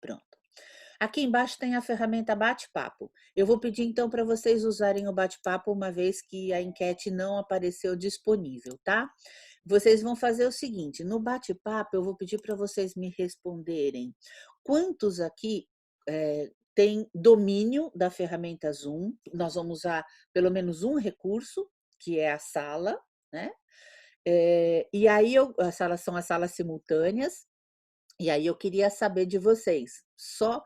Pronto. Aqui embaixo tem a ferramenta bate-papo. Eu vou pedir então para vocês usarem o bate-papo uma vez que a enquete não apareceu disponível, tá? Vocês vão fazer o seguinte, no bate-papo eu vou pedir para vocês me responderem quantos aqui têm domínio da ferramenta Zoom. Nós vamos usar pelo menos um recurso, que é a sala, né? E aí, as salas são as salas simultâneas, e aí eu queria saber de vocês, só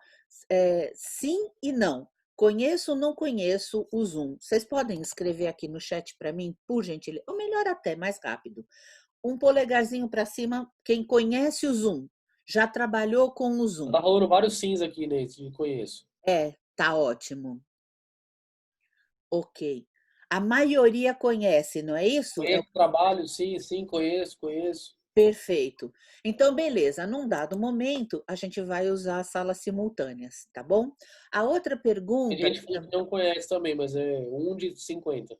sim e não. Conheço ou não conheço o Zoom? Vocês podem escrever aqui no chat para mim, por gentileza, ou melhor até, mais rápido. Um polegarzinho para cima, quem conhece o Zoom, já trabalhou com o Zoom. Tá rolando vários sims aqui nesse, conheço. Tá ótimo. Ok. A maioria conhece, não é isso? Conheço trabalho, sim, conheço. Perfeito. Então, beleza, num dado momento, a gente vai usar as salas simultâneas, tá bom? A outra Tem pergunta... gente que não conhece também, mas é 1 de 50.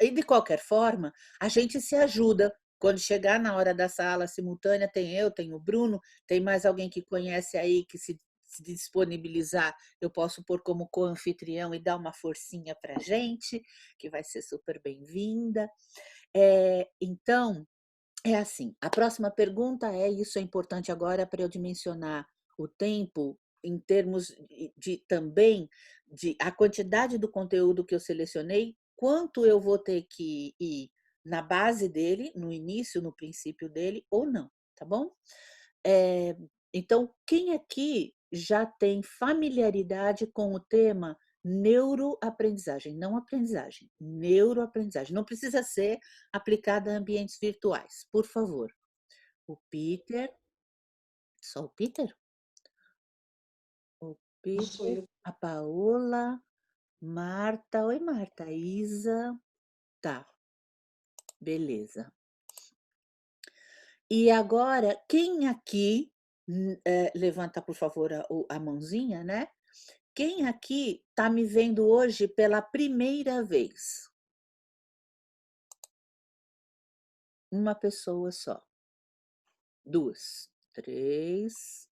E de qualquer forma, a gente se ajuda. Quando chegar na hora da sala simultânea, tem eu, tem o Bruno, tem mais alguém que conhece aí, que se disponibilizar, eu posso pôr como co-anfitrião e dar uma forcinha pra gente, que vai ser super bem-vinda. Então, é assim, a próxima pergunta isso é importante agora para eu dimensionar o tempo em termos também de a quantidade do conteúdo que eu selecionei, quanto eu vou ter que ir na base dele, no início, no princípio dele, ou não, tá bom? Então, quem aqui já tem familiaridade com o tema neuroaprendizagem, não aprendizagem, neuroaprendizagem. Não precisa ser aplicada a ambientes virtuais, por favor. O Peter, só o Peter? O Peter, a Paola, Marta, oi Marta, Isa, tá, beleza. E agora, quem aqui, levanta por favor a mãozinha, né? Quem aqui está me vendo hoje pela primeira vez? Uma pessoa só. 2, 3.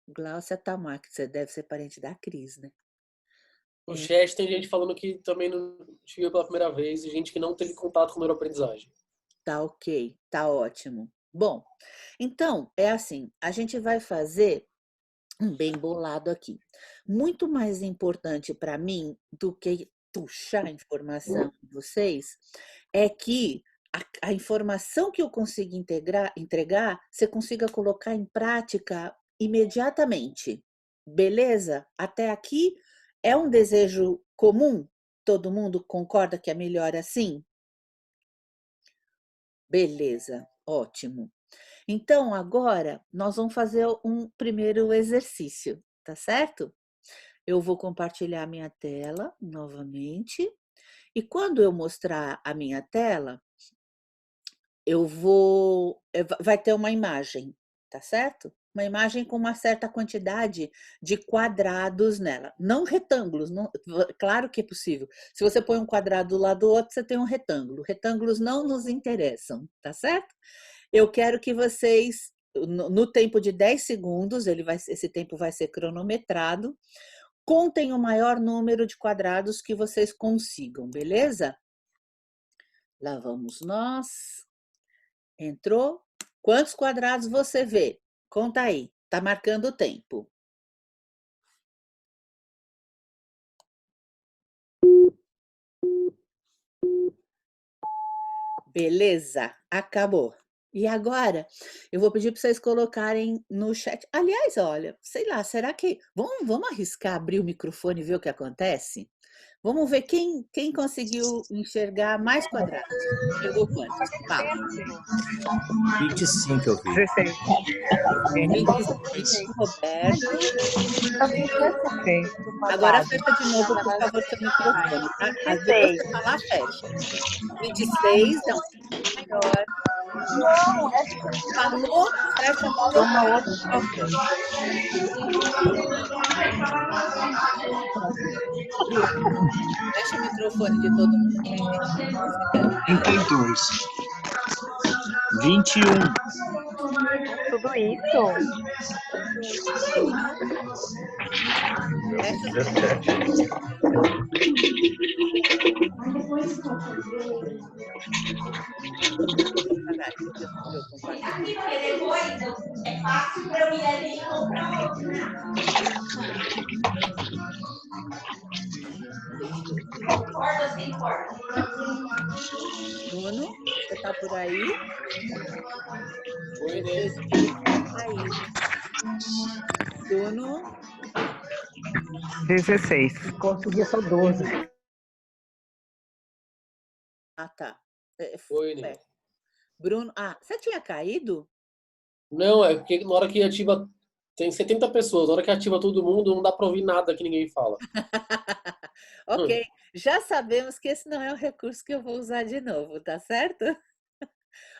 Gláucia Tamar, que você deve ser parente da Cris, né? No chat tem gente falando que também não te viu pela primeira vez e gente que não teve contato com neuroaprendizagem. Tá ok, tá ótimo. Bom, então, assim, a gente vai fazer um bem bolado aqui. Muito mais importante para mim do que puxar a informação de vocês é que a informação que eu consigo entregar, você consiga colocar em prática imediatamente. Beleza? Até aqui é um desejo comum? Todo mundo concorda que é melhor assim? Beleza, ótimo. Então, agora nós vamos fazer um primeiro exercício, tá certo? Eu vou compartilhar minha tela novamente. E quando eu mostrar a minha tela, vai ter uma imagem, tá certo? Uma imagem com uma certa quantidade de quadrados nela. Não retângulos, claro que é possível. Se você põe um quadrado do lado do outro, você tem um retângulo. Retângulos não nos interessam, tá certo? Eu quero que vocês, no tempo de 10 segundos, esse tempo vai ser cronometrado, contem o maior número de quadrados que vocês consigam, beleza? Lá vamos nós. Entrou? Quantos quadrados você vê? Conta aí, tá marcando o tempo. Beleza, acabou. E agora, eu vou pedir para vocês colocarem no chat. Aliás, olha, sei lá, será que... Vamos arriscar abrir o microfone e ver o que acontece? Vamos ver quem conseguiu enxergar mais quadrados. Enxergou quantos? Fala. 25 eu vi. 16. 25, Roberto. Agora fecha de novo, por favor, seu microfone, tá? Às vezes você falar, fecha. 26, não. Maior. Não, Falou, fecha o microfone. Fecha o microfone de todo mundo. 32. 21. tudo isso? Fecha os 17. devagar, deixa eu compartilhar. É fácil para eu ir ali e comprar outro. Deixa eu ver. Com corda ou sem corda? Bruno, você está por aí? Oi, O né? seu espírito está caído. Bruno, 16. Consegui só 12. tá. Oi, né? Bruno, você tinha caído? Não, é porque na hora que ativa. Tem 70 pessoas, na hora que ativa todo mundo, não dá pra ouvir nada que ninguém fala. Ok, já sabemos que esse não é o recurso que eu vou usar de novo, tá certo?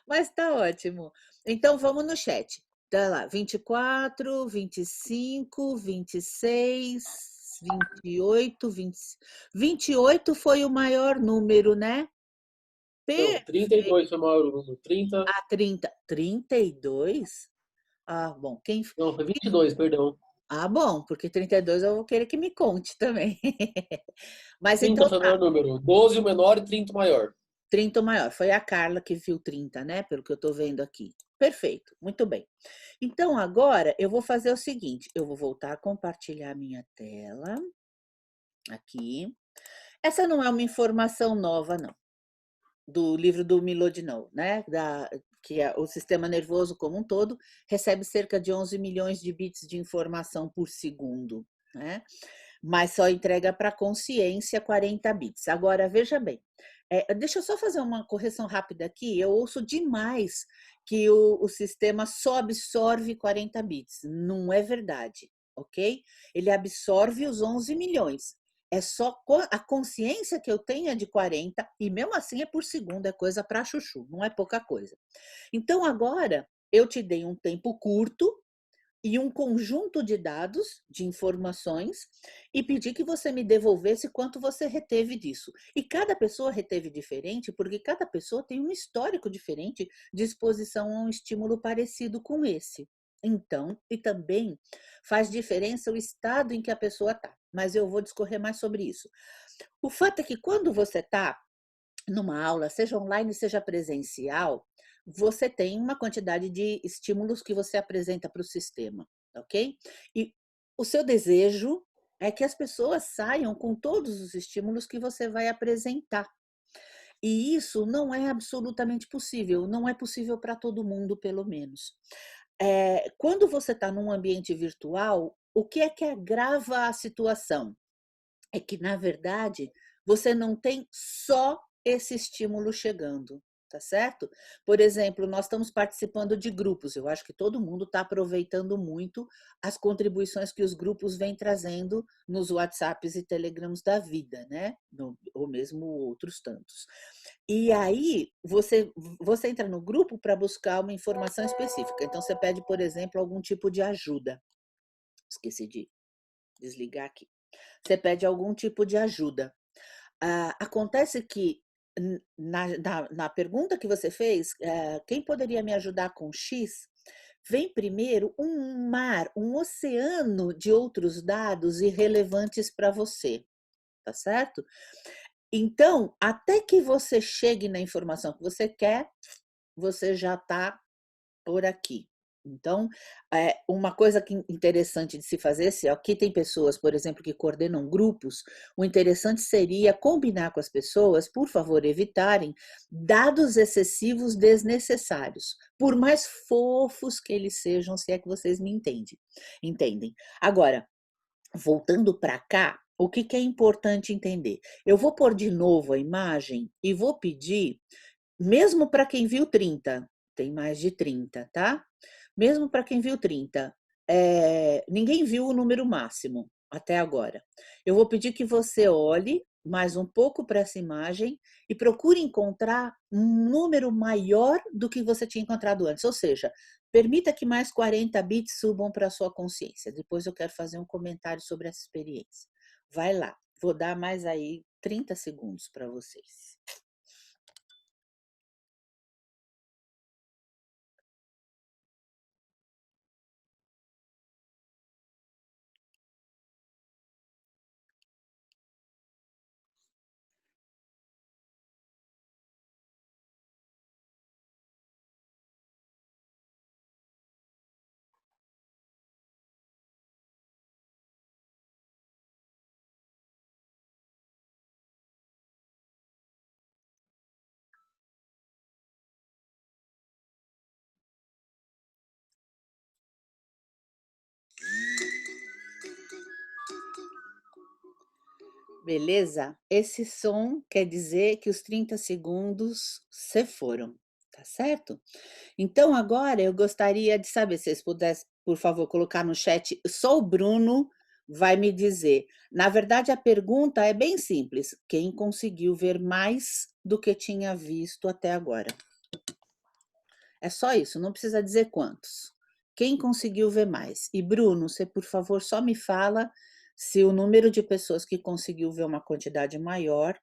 Mas tá ótimo. Então vamos no chat. Tá lá, 24, 25, 26, 28, 20... 28 foi o maior número, né? Não, Perfeito. 32 foi o maior número. 30. 30. 32? Bom, Não, foi 22, perdão. bom, porque 32 eu vou querer que me conte também. Mas 30 então foi o tá, maior número. 12 o menor e 30 o maior. 30 o maior. Foi a Carla que viu 30, né? Pelo que eu tô vendo aqui. Perfeito, muito bem. Então agora eu vou fazer o seguinte, eu vou voltar a compartilhar minha tela aqui. Essa não é uma informação nova, não, do livro do Milodinow, né? Que é o sistema nervoso como um todo recebe cerca de 11 milhões de bits de informação por segundo, né? Mas só entrega para a consciência 40 bits. Agora, veja bem, deixa eu só fazer uma correção rápida aqui. Eu ouço demais que o sistema só absorve 40 bits. Não é verdade, ok? Ele absorve os 11 milhões. É só a consciência que eu tenho é de 40, e mesmo assim é por segundo, é coisa para chuchu, não é pouca coisa. Então, agora, eu te dei um tempo curto e um conjunto de dados, de informações, e pedi que você me devolvesse quanto você reteve disso. E cada pessoa reteve diferente, porque cada pessoa tem um histórico diferente de exposição a um estímulo parecido com esse. Então, e também faz diferença o estado em que a pessoa está. Mas eu vou discorrer mais sobre isso. O fato é que quando você está numa aula, seja online, seja presencial, você tem uma quantidade de estímulos que você apresenta para o sistema, ok? E o seu desejo é que as pessoas saiam com todos os estímulos que você vai apresentar. E isso não é absolutamente possível, não é possível para todo mundo, pelo menos. Quando você está num ambiente virtual, o que é que agrava a situação? É que, na verdade, você não tem só esse estímulo chegando, tá certo? Por exemplo, nós estamos participando de grupos, eu acho que todo mundo está aproveitando muito as contribuições que os grupos vêm trazendo nos WhatsApps e Telegrams da vida, né? Ou mesmo outros tantos. E aí, você entra no grupo para buscar uma informação específica. Então, você pede, por exemplo, algum tipo de ajuda. Esqueci de desligar aqui. Você pede algum tipo de ajuda. Acontece que na pergunta que você fez, quem poderia me ajudar com X? Vem primeiro um mar, um oceano de outros dados irrelevantes para você, tá certo? Então, até que você chegue na informação que você quer, você já está por aqui. Então, uma coisa interessante de se fazer, se aqui tem pessoas, por exemplo, que coordenam grupos, o interessante seria combinar com as pessoas, por favor, evitarem dados excessivos desnecessários, por mais fofos que eles sejam, se é que vocês me entendem. Agora, voltando para cá, o que é importante entender? Eu vou pôr de novo a imagem e vou pedir, mesmo para quem viu 30, tem mais de 30, tá? Mesmo para quem viu 30, ninguém viu o número máximo até agora. Eu vou pedir que você olhe mais um pouco para essa imagem e procure encontrar um número maior do que você tinha encontrado antes. Ou seja, permita que mais 40 bits subam para a sua consciência. Depois eu quero fazer um comentário sobre essa experiência. Vai lá, vou dar mais aí 30 segundos para vocês. Beleza? Esse som quer dizer que os 30 segundos se foram, tá certo? Então agora eu gostaria de saber se vocês pudessem, por favor, colocar no chat, só o Bruno vai me dizer. Na verdade, a pergunta é bem simples: quem conseguiu ver mais do que tinha visto até agora? É só isso, não precisa dizer quantos. Quem conseguiu ver mais? E Bruno, você por favor só me fala se o número de pessoas que conseguiu ver uma quantidade maior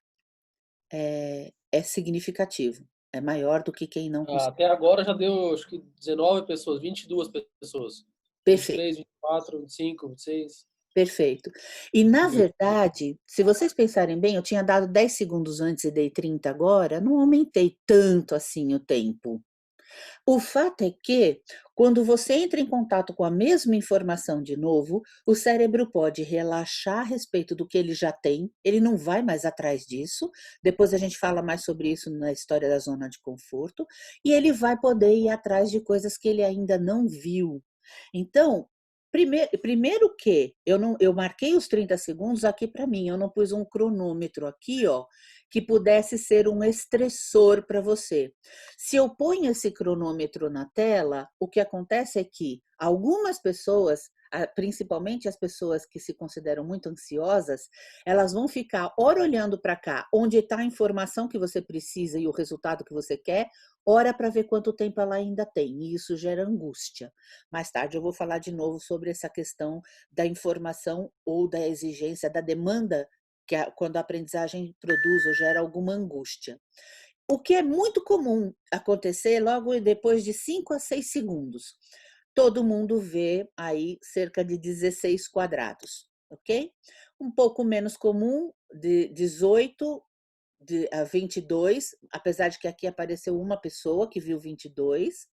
é significativo, é maior do que quem não Ah, conseguiu. até agora já deu, acho que 19 pessoas, 22 pessoas. Perfeito. 23, 24, 25, 26. Perfeito. E na 28. verdade, se vocês pensarem bem, eu tinha dado 10 segundos antes e dei 30 agora, não aumentei tanto assim o tempo. O fato é que, quando você entra em contato com a mesma informação de novo, o cérebro pode relaxar a respeito do que ele já tem, ele não vai mais atrás disso. Depois a gente fala mais sobre isso na história da zona de conforto, e ele vai poder ir atrás de coisas que ele ainda não viu. Então, primeiro que eu marquei os 30 segundos aqui para mim, eu não pus um cronômetro aqui, ó, que pudesse ser um estressor para você. Se eu ponho esse cronômetro na tela, o que acontece é que algumas pessoas, principalmente as pessoas que se consideram muito ansiosas, elas vão ficar ora olhando para cá, onde está a informação que você precisa e o resultado que você quer, ora para ver quanto tempo ela ainda tem, e isso gera angústia. Mais tarde eu vou falar de novo sobre essa questão da informação ou da exigência, da demanda, quando a aprendizagem produz ou gera alguma angústia. O que é muito comum acontecer logo depois de 5 a 6 segundos. Todo mundo vê aí cerca de 16 quadrados, ok? Um pouco menos comum, de 18 a 22, apesar de que aqui apareceu uma pessoa que viu 22,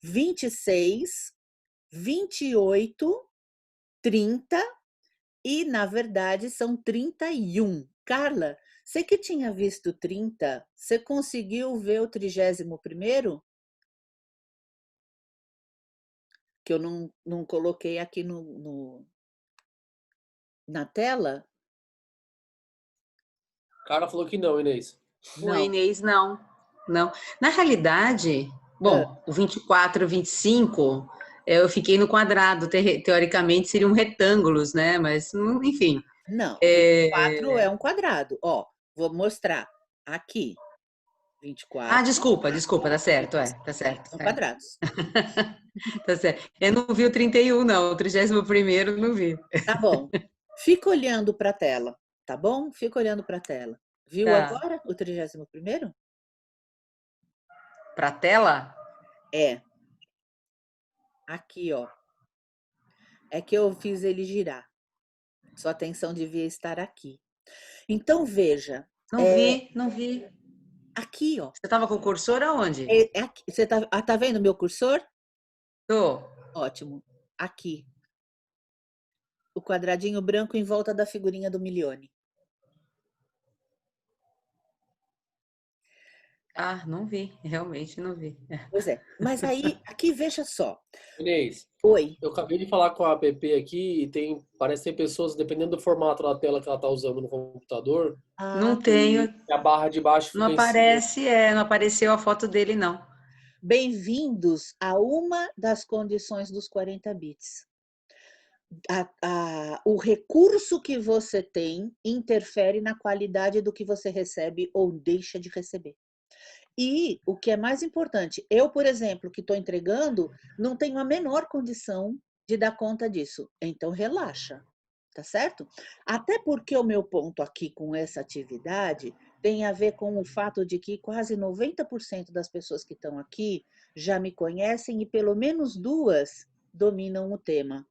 26, 28, 30 e, na verdade, são 31. Carla, você que tinha visto 30, você conseguiu ver o 31º? Que eu não coloquei aqui na tela? O cara falou que não, Inês. Oi, Não. Inês, não. Não. Na realidade, Ah, bom, o 24 e o 25, eu fiquei no quadrado, teoricamente seriam retângulos, né? Mas, enfim. não, 24 é um quadrado. Ó, vou mostrar aqui. Ah, 24 desculpa, tá certo, tá certo. são quadrados. Tá certo. Eu não vi o 31, não, o 31º não vi. Tá bom. Fica olhando para a tela, tá bom? Fica olhando para a tela. Viu Tá. agora o 31º? Pra tela? É, aqui, ó. É que eu fiz ele girar. Sua atenção devia estar aqui. Então, veja, Não vi. aqui, ó. Você estava com o cursor aonde? Você tá vendo meu cursor? Tô. Ótimo. Aqui. O quadradinho branco em volta da figurinha do Milione. Ah, não vi, realmente não vi. Pois é. Mas aí, aqui, veja só. Inês, Oi. eu acabei de falar com a app aqui e parece que tem pessoas, dependendo do formato da tela que ela está usando no computador, Não Ah, tenho, a barra de baixo não fica em cima. aparece, não apareceu a foto dele, não. bem-vindos a uma das condições dos 40 bits. O recurso que você tem interfere na qualidade do que você recebe ou deixa de receber. E o que é mais importante, eu, por exemplo, que estou entregando, não tenho a menor condição de dar conta disso. Então, relaxa, tá certo? Até porque o meu ponto aqui com essa atividade tem a ver com o fato de que quase 90% das pessoas que estão aqui já me conhecem e pelo menos 2 dominam o tema.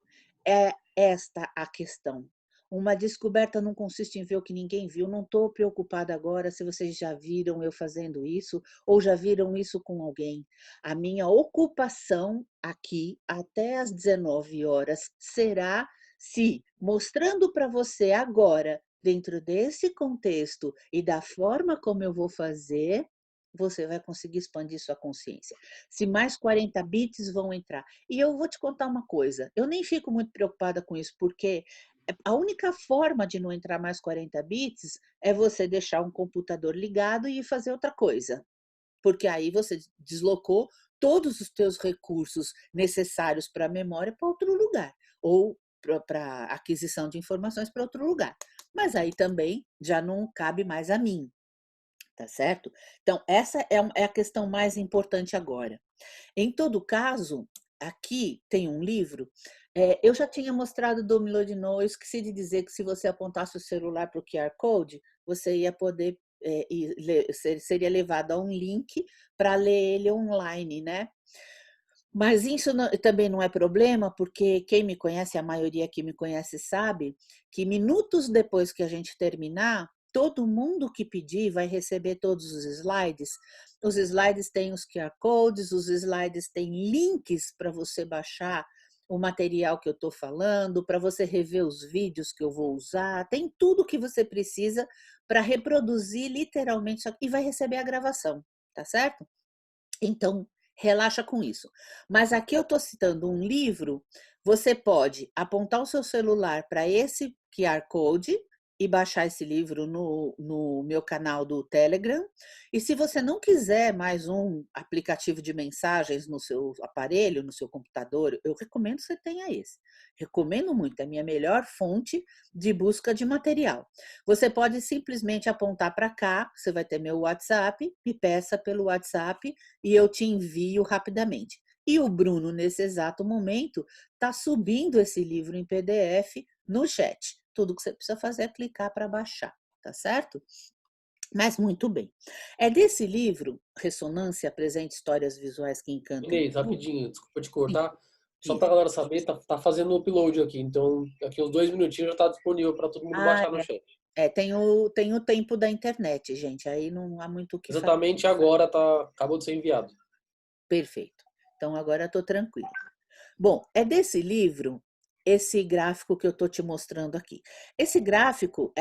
É esta a questão. Uma descoberta não consiste em ver o que ninguém viu. Não estou preocupada agora se vocês já viram eu fazendo isso ou já viram isso com alguém. A minha ocupação aqui até às 19 horas será se, mostrando para você agora, dentro desse contexto e da forma como eu vou fazer, você vai conseguir expandir sua consciência. Se mais 40 bits vão entrar. E eu vou te contar uma coisa, eu nem fico muito preocupada com isso, porque a única forma de não entrar mais 40 bits é você deixar um computador ligado e ir fazer outra coisa. Porque aí você deslocou todos os teus recursos necessários para a memória para outro lugar, ou para aquisição de informações para outro lugar. Mas aí também já não cabe mais a mim, tá certo? Então, essa é a questão mais importante agora. Em todo caso, aqui tem um livro, eu já tinha mostrado do Mlodinow, eu esqueci de dizer que se você apontasse o celular para o QR Code, você ia poder, seria levado a um link para ler ele online, né? Mas isso também não é problema, porque quem me conhece, a maioria que me conhece sabe, que minutos depois que a gente terminar, todo mundo que pedir vai receber todos os slides. Os slides têm os QR Codes, os slides têm links para você baixar o material que eu estou falando, para você rever os vídeos que eu vou usar, tem tudo que você precisa para reproduzir literalmente isso aqui, e vai receber a gravação, tá certo? Então, relaxa com isso. Mas aqui eu estou citando um livro, você pode apontar o seu celular para esse QR Code e baixar esse livro no meu canal do Telegram. E se você não quiser mais um aplicativo de mensagens no seu aparelho, no seu computador, eu recomendo que você tenha esse. Recomendo muito, é a minha melhor fonte de busca de material. Você pode simplesmente apontar para cá, você vai ter meu WhatsApp, me peça pelo WhatsApp e eu te envio rapidamente. E o Bruno, nesse exato momento, está subindo esse livro em PDF no chat. Tudo que você precisa fazer é clicar para baixar, tá certo? Mas muito bem. É desse livro, Ressonância Apresenta Histórias Visuais que Encantam. Inês, rapidinho, desculpa te cortar. Só Sim. para a galera saber, tá fazendo o upload aqui. Então, daqui uns 2 minutinhos já está disponível para todo mundo baixar no chat. Tem o tempo da internet, gente. Aí não há muito o que fazer. Exatamente agora acabou de ser enviado. Perfeito. Então agora eu estou tranquila. Bom, é desse livro esse gráfico que eu estou te mostrando aqui. Esse gráfico,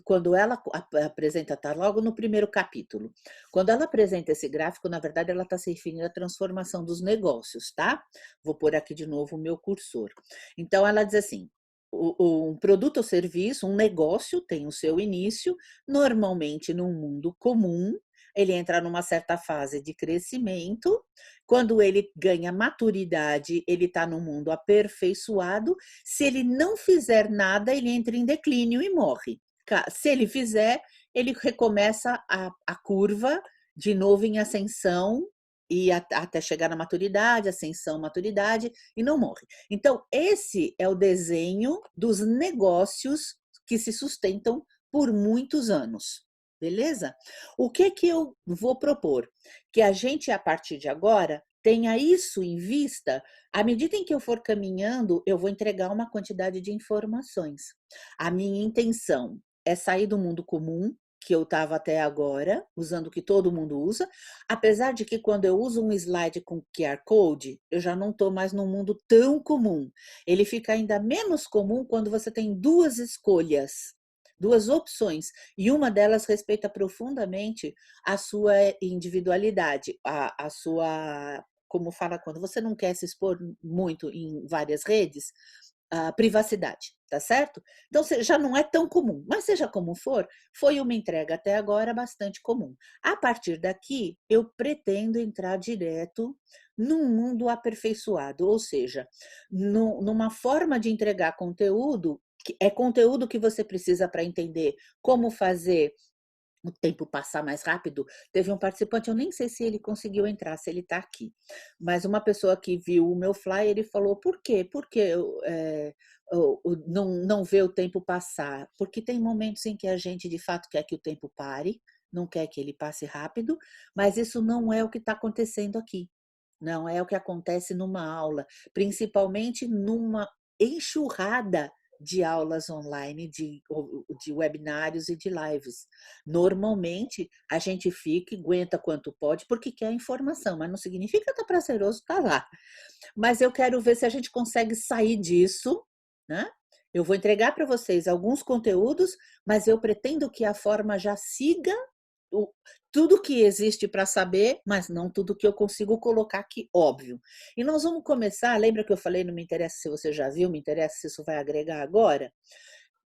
quando ela apresenta, está logo no primeiro capítulo. Quando ela apresenta esse gráfico, na verdade, ela está se referindo à transformação dos negócios, tá? Vou pôr aqui de novo o meu cursor. Então, ela diz assim, um produto ou serviço, um negócio tem o seu início, normalmente num mundo comum, ele entra numa certa fase de crescimento, quando ele ganha maturidade, ele está no mundo aperfeiçoado, se ele não fizer nada, ele entra em declínio e morre. Se ele fizer, ele recomeça a curva de novo em ascensão, e até chegar na maturidade, ascensão, maturidade, e não morre. Então, esse é o desenho dos negócios que se sustentam por muitos anos. Beleza? O que eu vou propor? Que a gente, a partir de agora, tenha isso em vista, à medida em que eu for caminhando, eu vou entregar uma quantidade de informações. A minha intenção é sair do mundo comum, que eu estava até agora, usando o que todo mundo usa, apesar de que quando eu uso um slide com QR Code, eu já não estou mais num mundo tão comum. Ele fica ainda menos comum quando você tem duas escolhas, duas opções, e uma delas respeita profundamente a sua individualidade, a sua, como fala quando você não quer se expor muito em várias redes, a privacidade, tá certo? Então, já não é tão comum, mas seja como for, foi uma entrega até agora bastante comum. A partir daqui, eu pretendo entrar direto num mundo aperfeiçoado, ou seja, numa forma de entregar conteúdo, é conteúdo que você precisa para entender como fazer o tempo passar mais rápido. Teve um participante, eu nem sei se ele conseguiu entrar, se ele está aqui, mas uma pessoa que viu o meu flyer, ele falou, por quê? Porque não vê o tempo passar? Porque tem momentos em que a gente, de fato, quer que o tempo pare, não quer que ele passe rápido, mas isso não é o que está acontecendo aqui. Não é o que acontece numa aula, principalmente numa enxurrada de aulas online, de webinários e de lives. Normalmente, a gente fica e aguenta quanto pode, porque quer informação, mas não significa que está prazeroso estar lá. Mas eu quero ver se a gente consegue sair disso, né? Eu vou entregar para vocês alguns conteúdos, mas eu pretendo que a forma já siga tudo que existe para saber, mas não tudo que eu consigo colocar aqui, óbvio. E nós vamos começar, lembra que eu falei, não me interessa se você já viu, me interessa se isso vai agregar agora?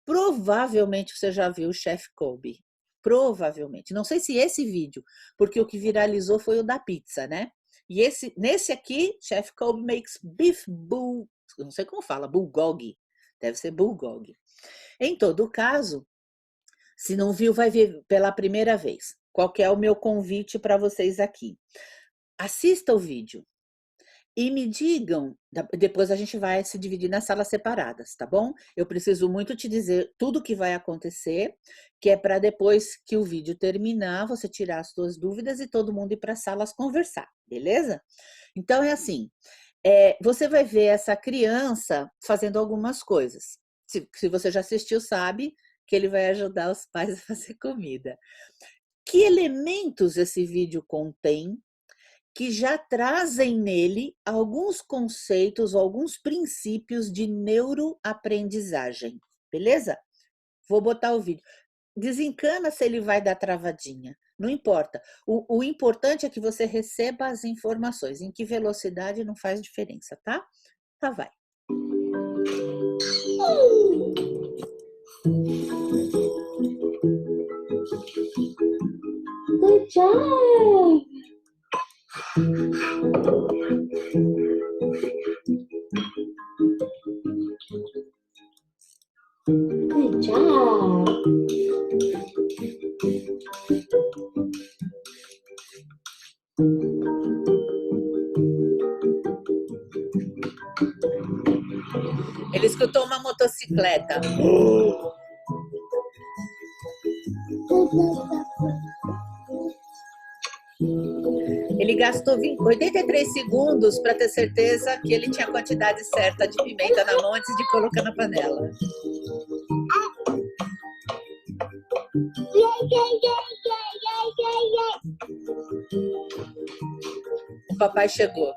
Provavelmente você já viu o Chef Kobe. Provavelmente. Não sei se esse vídeo, porque o que viralizou foi o da pizza, né? E nesse aqui, Chef Kobe makes beef não sei como fala, bulgogi. Deve ser bulgogi. Em todo caso, se não viu, vai ver pela primeira vez. Qual que é o meu convite para vocês aqui? Assista o vídeo e me digam, depois a gente vai se dividir nas salas separadas, tá bom? Eu preciso muito te dizer tudo o que vai acontecer, que é para depois que o vídeo terminar, você tirar as suas dúvidas e todo mundo ir para as salas conversar, beleza? Então é assim, você vai ver essa criança fazendo algumas coisas. Se você já assistiu, sabe que ele vai ajudar os pais a fazer comida. Que elementos esse vídeo contém que já trazem nele alguns conceitos, alguns princípios de neuroaprendizagem, beleza? Vou botar o vídeo. Desencana se ele vai dar travadinha, não importa. O importante é que você receba as informações. Em que velocidade não faz diferença, tá? Tá, vai. Good job! Good job! Ele escutou uma motocicleta. Ele gastou 83 segundos para ter certeza que ele tinha a quantidade certa de pimenta na mão antes de colocar na panela. O papai chegou.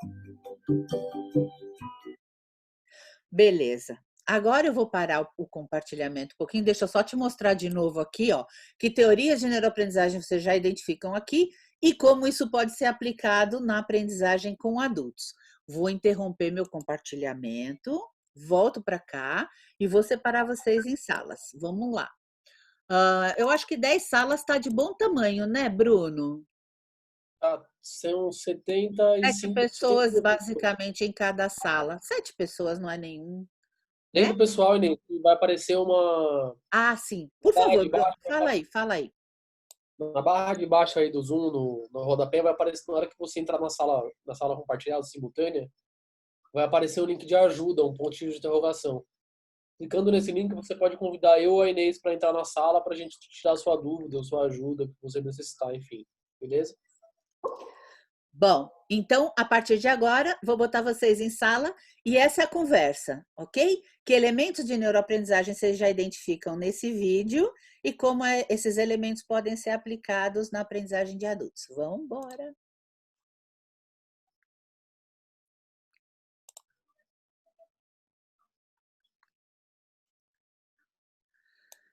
Beleza. Agora eu vou parar o compartilhamento um pouquinho. Deixa eu só te mostrar de novo aqui, ó, que teorias de neuroaprendizagem vocês já identificam aqui e como isso pode ser aplicado na aprendizagem com adultos. Vou interromper meu compartilhamento, volto para cá e vou separar vocês em salas. Vamos lá. Eu acho que 10 salas está de bom tamanho, né, Bruno? São 7 75 pessoas, basicamente, em cada sala. 7 pessoas não é nenhum, Dentro né? do pessoal, Inês, vai aparecer uma Ah, sim. Por barra favor, de Bruno, baixo, fala aí. na barra de baixo aí do Zoom, no rodapé, vai aparecer na hora que você entrar na sala compartilhada, simultânea, vai aparecer um link de ajuda, um pontinho de interrogação. Clicando nesse link, você pode convidar eu ou a Inês para entrar na sala para a gente tirar a sua dúvida, a sua ajuda, que você necessitar, enfim. Beleza? Bom, então, a partir de agora, vou botar vocês em sala e essa é a conversa, ok? Que elementos de neuroaprendizagem vocês já identificam nesse vídeo e como esses elementos podem ser aplicados na aprendizagem de adultos. Vamos embora!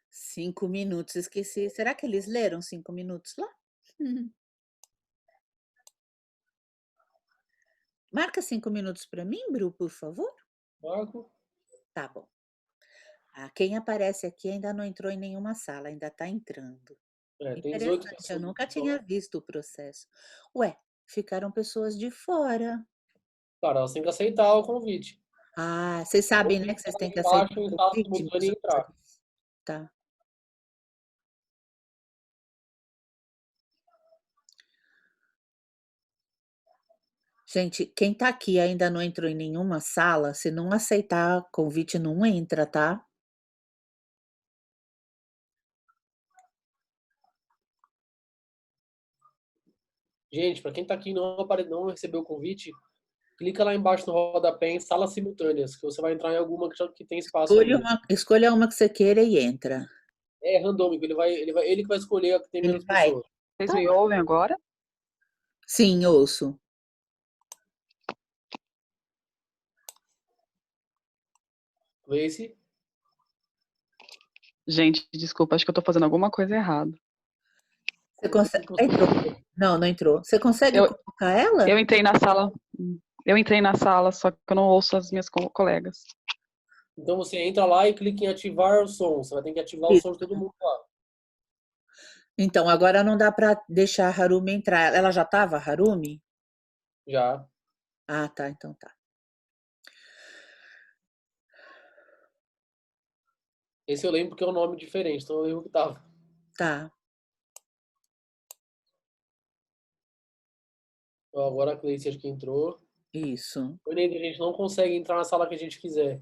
Cinco minutos, esqueci. Será que eles leram 5 minutos lá? Marca 5 minutos para mim, Bru, por favor. Marco? Tá bom. Quem aparece aqui ainda não entrou em nenhuma sala, ainda está entrando. Tem 18 Interessante, pessoas. eu nunca tinha visto o processo. Ué, ficaram pessoas de fora. Cara, elas têm que aceitar o convite. Vocês sabem, Ou né, que vocês têm que embaixo aceitar em o sala convite? simultânea e entrar. Tá. Gente, quem tá aqui e ainda não entrou em nenhuma sala, se não aceitar convite, não entra, tá? Gente, para quem tá aqui e não recebeu o convite, clica lá embaixo no rodapé em salas simultâneas, que você vai entrar em alguma que tem espaço ainda. Escolha uma que você queira e entra. É randômico, ele que vai escolher a que tem Ele menos vai. pessoas. Vocês Tá. me ouvem agora? Sim, ouço. Esse. Gente, desculpa, acho que eu tô fazendo alguma coisa errada. Você consegue... Entrou. Não, não entrou. Você consegue Eu- colocar ela? Eu entrei na sala. Eu entrei na sala, só que eu não ouço as minhas colegas. Então você entra lá e clica em ativar o som. Você vai ter que ativar o Isso. som de todo mundo lá. Então, agora não dá para deixar a Harumi entrar. Ela já estava, Harumi? Já. Ah, tá, então tá. Esse eu lembro porque é um nome diferente, então eu lembro que tava. Tá, Ó, agora a Cleice acho que entrou. isso. A gente não consegue entrar na sala que a gente quiser.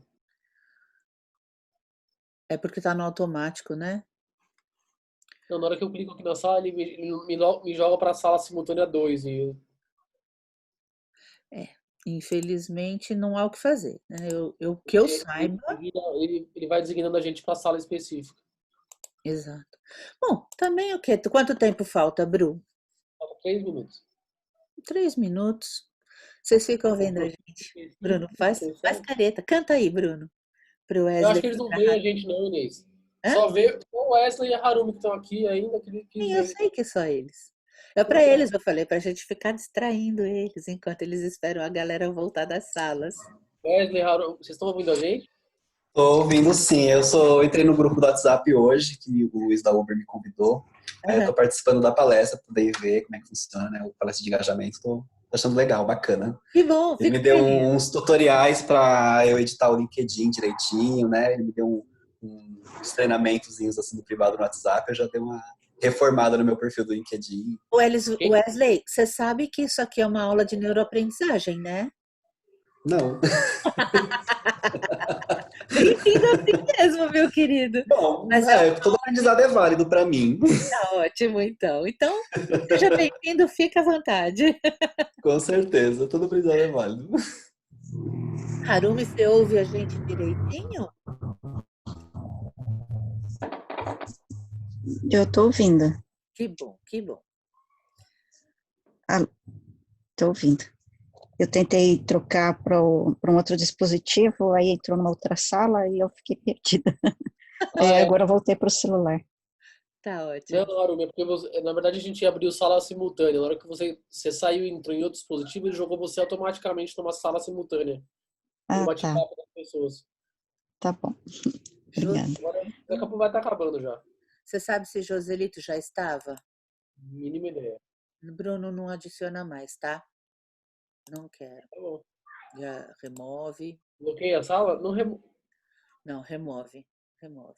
É porque tá no automático, né? Não, na hora que eu clico aqui na sala, me joga pra sala simultânea 2. É. Infelizmente, não há o que fazer, né? Que eu saiba, Ele vai designando a gente pra sala específica. exato. Bom, também o quê? Quanto tempo falta, Bru? Falta 3 minutos. 3 minutos. Vocês ficam vendo a gente. Bruno, faz careta. Canta aí, Bruno, pro Eu acho Wesley. que eles não veem a gente não, Inês. Hã? Só vê o Wesley e a Harumi que estão aqui ainda, que ele quis Sim, eu ver. sei que só eles. É para eles, eu falei, para a gente ficar distraindo eles enquanto eles esperam a galera voltar das salas. Wesley, Harumi, vocês estão ouvindo a gente? Tô ouvindo sim, entrei no grupo do WhatsApp hoje, que o Luiz da Uber me convidou. Aí eu tô participando da palestra, pra poder ver como é que funciona, né? O palestra de engajamento, tô achando legal, bacana. Que bom, Ele fico me deu feliz. uns tutoriais para eu editar o LinkedIn direitinho, né? Ele me deu uns treinamentozinhos assim do privado no WhatsApp, eu já dei uma reformada no meu perfil do LinkedIn. Wesley, você sabe que isso aqui é uma aula de neuroaprendizagem, né? Não. Bem-vindo assim mesmo, meu querido. Bom, Mas todo aprendizado é válido para mim. tá ótimo, então. Então, seja bem-vindo, fica à vontade. Com certeza, todo aprendizado é válido. Harumi, você ouve a gente direitinho? Eu tô ouvindo. Que bom, que bom. Tô ouvindo. Eu tentei trocar para um outro dispositivo, aí entrou numa outra sala e eu fiquei perdida. Agora eu voltei para o celular. Tá ótimo. Não, Harumi, é porque na verdade a gente abriu sala simultânea. Na hora que você saiu e entrou em outro dispositivo, ele jogou você automaticamente numa sala simultânea. Um Ah, tá. bate-papo das pessoas. Tá bom. Obrigada. Agora, daqui a pouco vai estar acabando já. Você sabe se Joselito já estava? Mínima ideia. Bruno não adiciona mais, tá? Não quero. Tá bom. Já remove. Bloqueia a sala? Não, remove. Remove.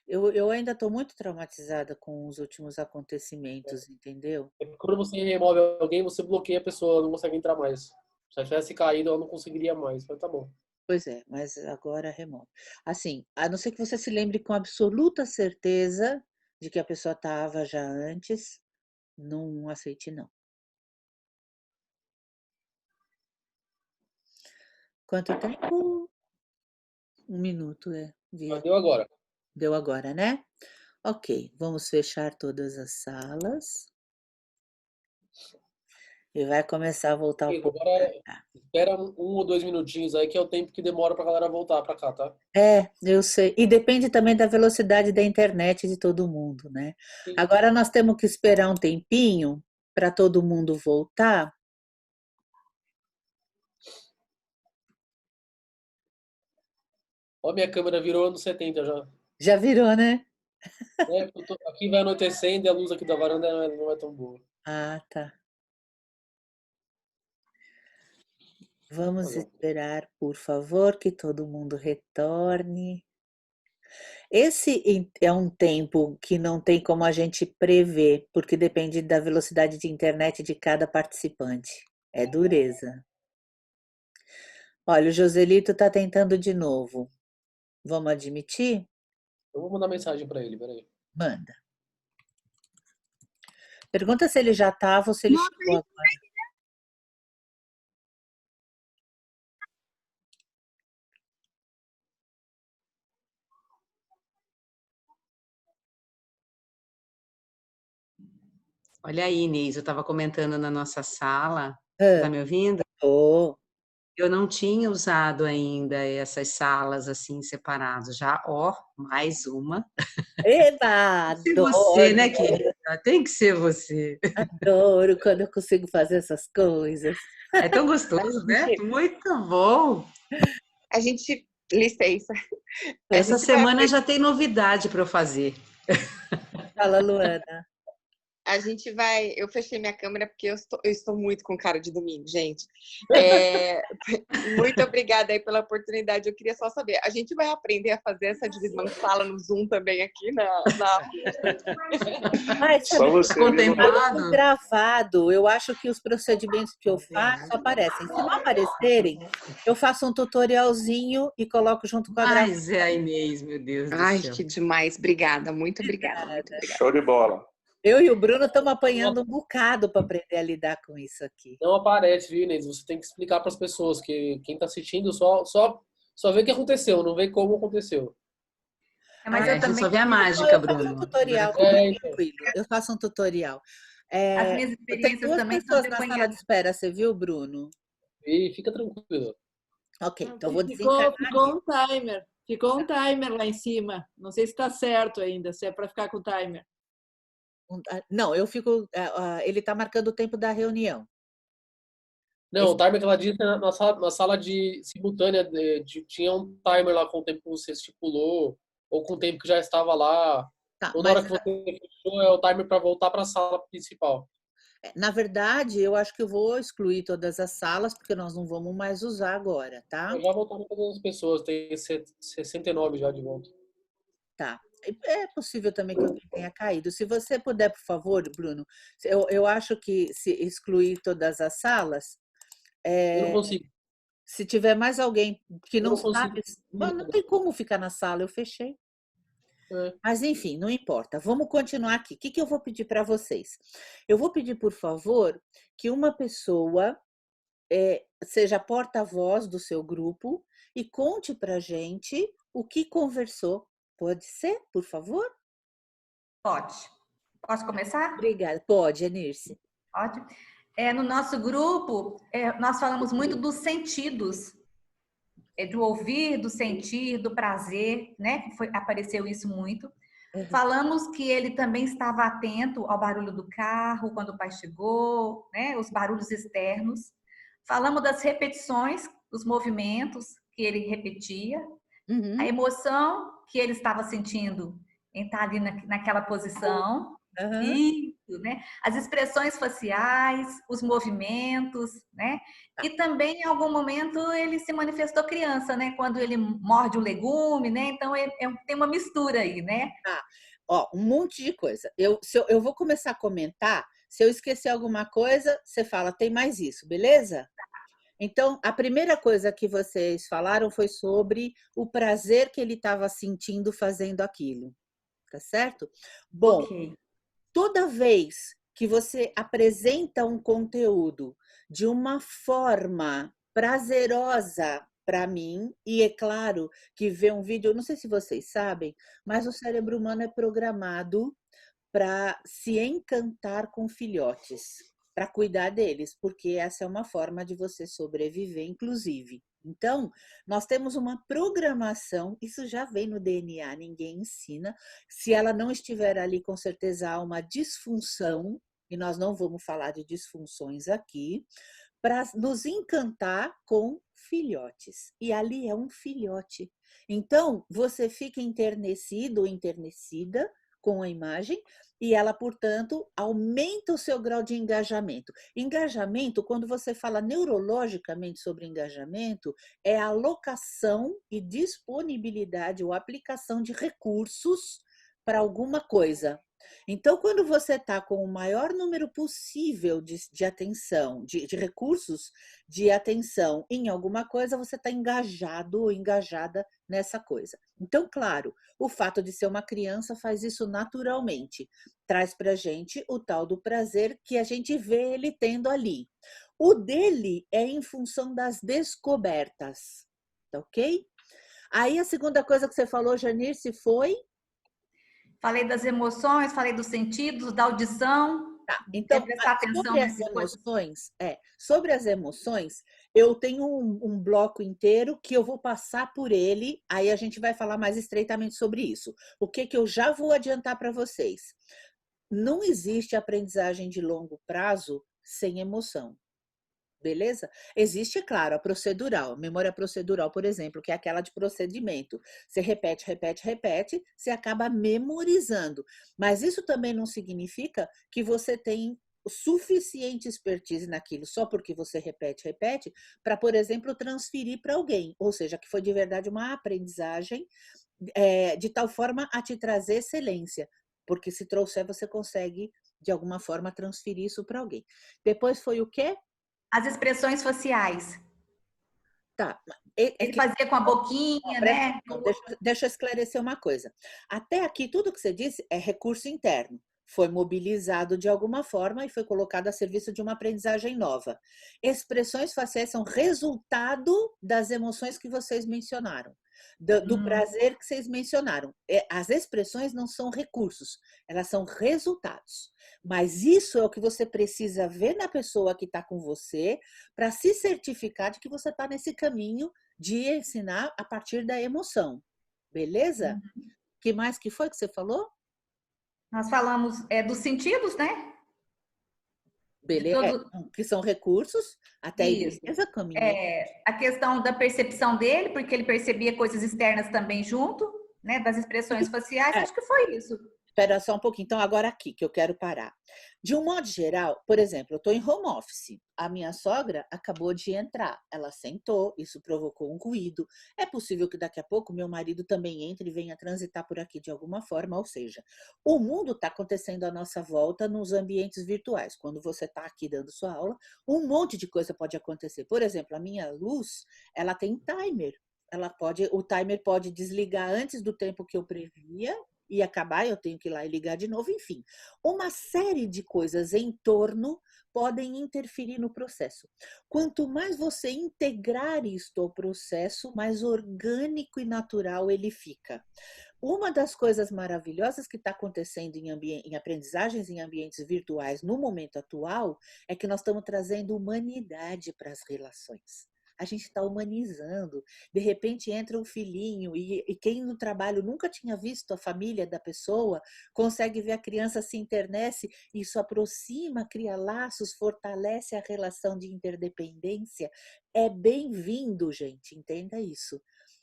Eu ainda estou muito traumatizada com os últimos acontecimentos, entendeu? É porque quando você remove alguém, você bloqueia a pessoa, ela não consegue entrar mais. Se ela tivesse caído, ela não conseguiria mais. Mas tá bom. Pois é, mas agora remove. Assim, a não ser que você se lembre com absoluta certeza de que a pessoa estava já antes, não aceite não. Quanto tempo? 1 minuto, Ah, deu agora. Deu agora, né? Ok, vamos fechar todas as salas. E vai começar a voltar o povo pra Agora cá. espera 1 ou 2 minutinhos aí, que é o tempo que demora pra galera voltar pra cá, tá? Eu sei. E depende também da velocidade da internet de todo mundo, né? Sim. Agora nós temos que esperar um tempinho para todo mundo voltar. Ó, minha câmera virou anos 70 já. Já virou, né? Aqui vai anoitecendo e a luz aqui da varanda não é tão boa. Ah, tá. Vamos esperar, por favor, que todo mundo retorne. Esse é um tempo que não tem como a gente prever, porque depende da velocidade de internet de cada participante. É dureza. Olha, o Joselito está tentando de novo. Vamos admitir? Eu vou mandar mensagem pra ele, peraí. Manda. Pergunta se ele já estava ou se ele chegou agora. Olha aí, Inês, eu estava comentando na nossa sala. Você está me ouvindo? Tô. Eu não tinha usado ainda essas salas assim separadas. Já, ó, mais uma. Eba, Tem que ser você, adoro, né, querida? Tem que ser você. adoro quando eu consigo fazer essas coisas. É tão gostoso, né? Gente, Muito bom. a gente, licença, a Essa gente vai semana já tem novidade para eu fazer. Fala, Luana. eu fechei minha câmera porque eu estou muito com cara de domingo, gente. Muito obrigada aí pela oportunidade. Eu queria só saber, a gente vai aprender a fazer essa divisão de sala no Zoom também aqui Mas Só sabe, você, viu? Contemplado. gravado, eu acho que os procedimentos que eu faço aparecem. Se não aparecerem, eu faço um tutorialzinho e coloco junto com a gravação. Mas é a Inês, meu Deus do Ai, céu. que demais. Obrigada, muito obrigada, muito obrigada. Show de bola. Eu e o Bruno estamos apanhando um bocado para aprender a lidar com isso aqui. Não aparece, viu, Inês? Você tem que explicar para as pessoas que quem está assistindo só vê o que aconteceu, não vê como aconteceu. Mas A eu gente também só vê a Eu mágica, faço um Bruno. tutorial, então. tranquilo. Eu faço um tutorial. as minhas Tem experiências 2 também são pessoas na sala de espera, você viu, Bruno? E fica tranquilo. Ok, então eu vou Ficou desencarnar. um timer. Ficou um timer lá em cima. Não sei se está certo ainda, se é para ficar com o timer. Não, eu fico. Ele está marcando o tempo da reunião. Não, o timer que ela disse na sala de simultânea tinha um timer lá com o tempo que você estipulou, ou com o tempo que já estava lá. Tá, Ou na mas hora que você fechou, é o timer para voltar para a sala principal. na verdade, eu acho que eu vou excluir todas as salas, porque nós não vamos mais usar agora, tá? Já voltaram todas as pessoas, tem 69 já de volta. Tá. É possível também que alguém tenha caído. Se você puder, por favor, Bruno, eu acho que se excluir todas as salas, Eu não consigo. se tiver mais alguém que Eu não não consigo. sabe, não tem como ficar na sala, eu fechei. É. Mas enfim, não importa. Vamos continuar aqui. O que eu vou pedir para vocês? Eu vou pedir, por favor, que uma pessoa seja porta-voz do seu grupo e conte para gente o que conversou. Pode ser, por favor? Pode. Posso começar? Obrigada. Pode, Enirce. Pode. No nosso grupo, nós falamos muito dos sentidos, do ouvir, do sentir, do prazer, né? Apareceu isso muito. Falamos que ele também estava atento ao barulho do carro quando o pai chegou, né? Os barulhos externos. Falamos das repetições, dos movimentos que ele repetia, a emoção que ele estava sentindo em estar ali naquela posição. Isso, né? As expressões faciais, os movimentos, né? E também em algum momento ele se manifestou criança, né? Quando ele morde o legume, né? Então tem uma mistura aí, né? Ó, um monte de coisa. Eu vou começar a comentar. Se eu esquecer alguma coisa, você fala, tem mais isso, beleza? Então, a primeira coisa que vocês falaram foi sobre o prazer que ele estava sentindo fazendo aquilo. Tá certo? Bom, toda vez que você apresenta um conteúdo de uma forma prazerosa para mim, e é claro que ver um vídeo, não sei se vocês sabem, mas o cérebro humano é programado para se encantar com filhotes, para cuidar deles, porque essa é uma forma de você sobreviver, inclusive. Então, nós temos uma programação, isso já vem no DNA, ninguém ensina. Se ela não estiver ali, com certeza há uma disfunção, e nós não vamos falar de disfunções aqui, para nos encantar com filhotes. E ali é um filhote. Então, você fica enternecido ou enternecida com a imagem, e ela, portanto, aumenta o seu grau de engajamento. Engajamento, quando você fala neurologicamente sobre engajamento, é a alocação e disponibilidade ou aplicação de recursos para alguma coisa. Então, quando você está com o maior número possível de atenção, de recursos de atenção em alguma coisa, você está engajado ou engajada nessa coisa. Então, claro, o fato de ser uma criança faz isso naturalmente. Traz para a gente o tal do prazer que a gente vê ele tendo ali. O dele é em função das descobertas, tá ok? Aí a segunda coisa que você falou, Janirce, foi? Falei das emoções, falei dos sentidos, da audição, Tá, então, prestar atenção sobre as nessas coisas. sobre as emoções, eu tenho um bloco inteiro que eu vou passar por ele, aí a gente vai falar mais estreitamente sobre isso. O que eu já vou adiantar para vocês? Não existe aprendizagem de longo prazo sem emoção. Beleza? Existe, claro, a procedural, a memória procedural, por exemplo, que é aquela de procedimento. Você repete, repete, repete, você acaba memorizando. Mas isso também não significa que você tem suficiente expertise naquilo só porque você repete, repete, para, por exemplo, transferir para alguém. Ou seja, que foi de verdade uma aprendizagem de tal forma a te trazer excelência. Porque se trouxer, você consegue, de alguma forma, transferir isso para alguém. Depois foi o quê? As expressões faciais. Tá. Ele fazia com a boquinha, né? Deixa eu esclarecer uma coisa. Até aqui, tudo que você disse é recurso interno. Foi mobilizado de alguma forma e foi colocado a serviço de uma aprendizagem nova. Expressões faciais são resultado das emoções que vocês mencionaram, do prazer que vocês mencionaram. As expressões não são recursos, elas são resultados. Mas isso é o que você precisa ver na pessoa que está com você para se certificar de que você está nesse caminho de ensinar a partir da emoção. Beleza? Que mais que foi que você falou? Nós falamos dos sentidos, né? Beleza, que são recursos, até aí beleza, caminhei. A questão da percepção dele, porque ele percebia coisas externas também junto, né? Das expressões faciais, acho que foi isso. Espera só um pouquinho. Então, agora aqui, que eu quero parar. De um modo geral, por exemplo, eu estou em home office. A minha sogra acabou de entrar. Ela sentou, isso provocou um ruído. É possível que daqui a pouco meu marido também entre e venha transitar por aqui de alguma forma. Ou seja, o mundo está acontecendo à nossa volta nos ambientes virtuais. Quando você está aqui dando sua aula, um monte de coisa pode acontecer. Por exemplo, a minha luz, ela tem timer. O timer pode desligar antes do tempo que eu previa e acabar, eu tenho que ir lá e ligar de novo, enfim. Uma série de coisas em torno podem interferir no processo. Quanto mais você integrar isto ao processo, mais orgânico e natural ele fica. Uma das coisas maravilhosas que está acontecendo em aprendizagens em ambientes virtuais no momento atual é que nós estamos trazendo humanidade para as relações. A gente está humanizando. De repente entra um filhinho e quem no trabalho nunca tinha visto a família da pessoa, consegue ver a criança se internece, isso aproxima, cria laços, fortalece a relação de interdependência. É bem-vindo, gente, entenda isso.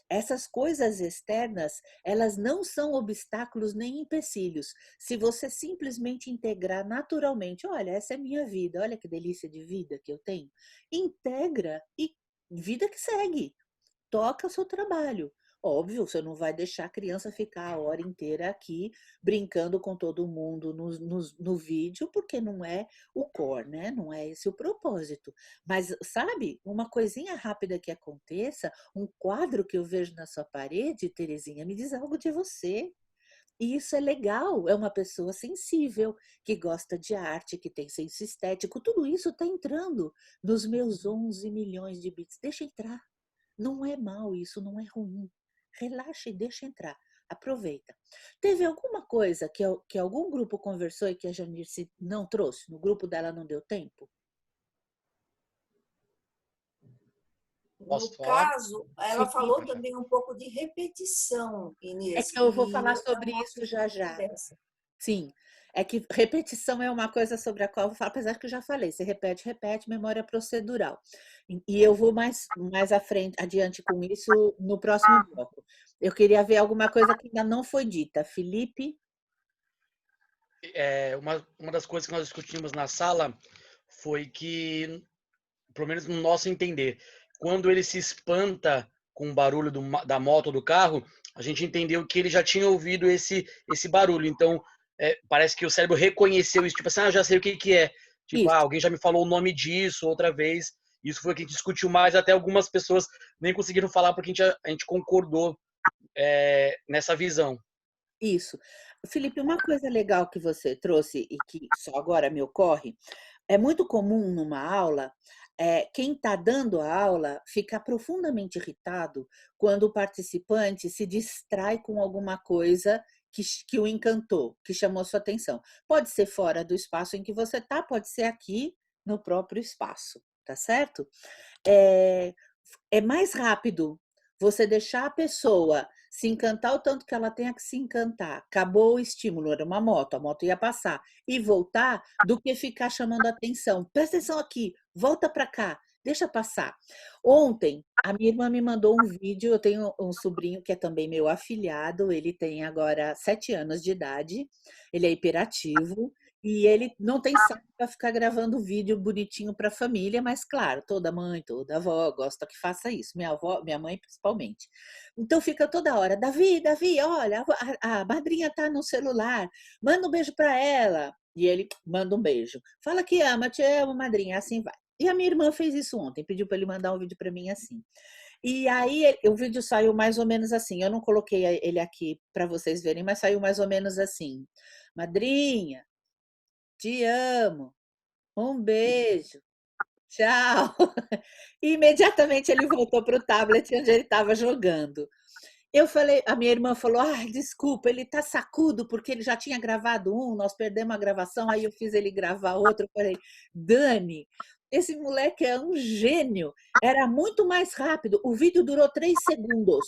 Essas coisas externas, elas não são obstáculos nem empecilhos. Se você simplesmente integrar naturalmente, olha, essa é minha vida, olha que delícia de vida que eu tenho, integra e vida que segue, toca o seu trabalho. Óbvio, você não vai deixar a criança ficar a hora inteira aqui brincando com todo mundo no vídeo, porque não é o core, né? Não é esse o propósito. Mas, sabe, uma coisinha rápida que aconteça, um quadro que eu vejo na sua parede, Terezinha, me diz algo de você. E isso é legal, é uma pessoa sensível, que gosta de arte, que tem senso estético, tudo isso está entrando nos meus 11 milhões de bits. Deixa entrar, não é mal isso, não é ruim. Relaxa e deixa entrar, aproveita. Teve alguma coisa que algum grupo conversou e que a Janice não trouxe? No grupo dela não deu tempo? No caso, ela falou também um pouco de repetição, Inês. É que eu vou falar sobre isso já. Sim, é que repetição é uma coisa sobre a qual eu vou falar, apesar que eu já falei, você repete, memória procedural. E eu vou mais adiante com isso no próximo bloco. Eu queria ver alguma coisa que ainda não foi dita. Felipe? Uma das coisas que nós discutimos na sala foi que, pelo menos no nosso entender, quando ele se espanta com o barulho da moto ou do carro, a gente entendeu que ele já tinha ouvido esse barulho. Então, parece que o cérebro reconheceu isso. Tipo assim, já sei o que é. Tipo, alguém já me falou o nome disso outra vez. Isso foi o que a gente discutiu mais. Até algumas pessoas nem conseguiram falar porque a gente concordou nessa visão. Isso. Felipe, uma coisa legal que você trouxe e que só agora me ocorre, é muito comum numa aula quem está dando a aula fica profundamente irritado quando o participante se distrai com alguma coisa que o encantou, que chamou sua atenção. Pode ser fora do espaço em que você está, pode ser aqui no próprio espaço, tá certo? É mais rápido você deixar a pessoa se encantar o tanto que ela tenha que se encantar. Acabou o estímulo, era uma moto, a moto ia passar e voltar, do que ficar chamando atenção. Presta atenção aqui, volta para cá, deixa passar. Ontem, a minha irmã me mandou um vídeo. Eu tenho um sobrinho que é também meu afilhado, ele tem agora 7 anos de idade, ele é hiperativo. E ele não tem saco para ficar gravando vídeo bonitinho para a família, mas claro, toda mãe, toda avó gosta que faça isso, minha avó, minha mãe principalmente. Então fica toda hora, Davi, olha, a madrinha tá no celular, manda um beijo para ela. E ele manda um beijo. Fala que ama, te amo, madrinha, assim vai. E a minha irmã fez isso ontem, pediu para ele mandar um vídeo para mim assim. E aí o vídeo saiu mais ou menos assim. Eu não coloquei ele aqui para vocês verem, mas saiu mais ou menos assim. Madrinha, te amo, um beijo, tchau. E imediatamente ele voltou para o tablet onde ele estava jogando. Eu falei, a minha irmã falou, desculpa, ele tá sacudo, porque ele já tinha gravado um, nós perdemos a gravação, aí eu fiz ele gravar outro. Eu falei, Dani, esse moleque é um gênio, era muito mais rápido, o vídeo durou 3 segundos.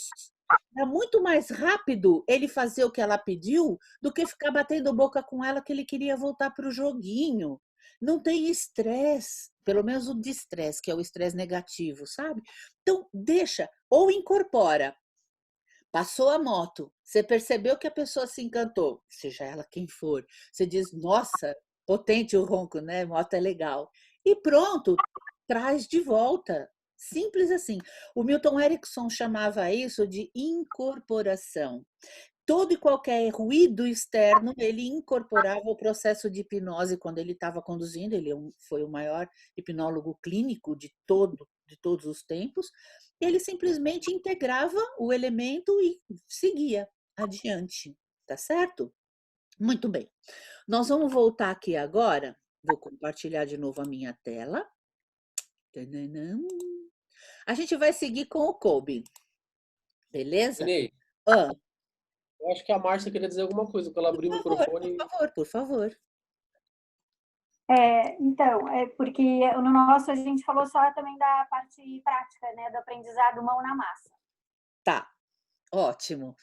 Era muito mais rápido ele fazer o que ela pediu do que ficar batendo boca com ela que ele queria voltar para o joguinho. Não tem estresse, pelo menos o de estresse, que é o estresse negativo, sabe? Então, deixa, ou incorpora. Passou a moto, você percebeu que a pessoa se encantou, seja ela quem for, você diz, nossa, potente o ronco, né? Moto é legal. E pronto, traz de volta. Simples assim. O Milton Erickson chamava isso de incorporação. Todo e qualquer ruído externo, ele incorporava o processo de hipnose quando ele estava conduzindo. Ele foi o maior hipnólogo clínico de todos os tempos. Ele simplesmente integrava o elemento e seguia adiante, tá certo? Muito bem. Nós vamos voltar aqui agora. Vou compartilhar de novo a minha tela. A gente vai seguir com o Kolbe. Beleza? Ney, eu acho que a Márcia queria dizer alguma coisa, porque ela abriu o microfone. Por favor. Então, porque no nosso a gente falou só também da parte prática, né, do aprendizado mão na massa. Tá, ótimo.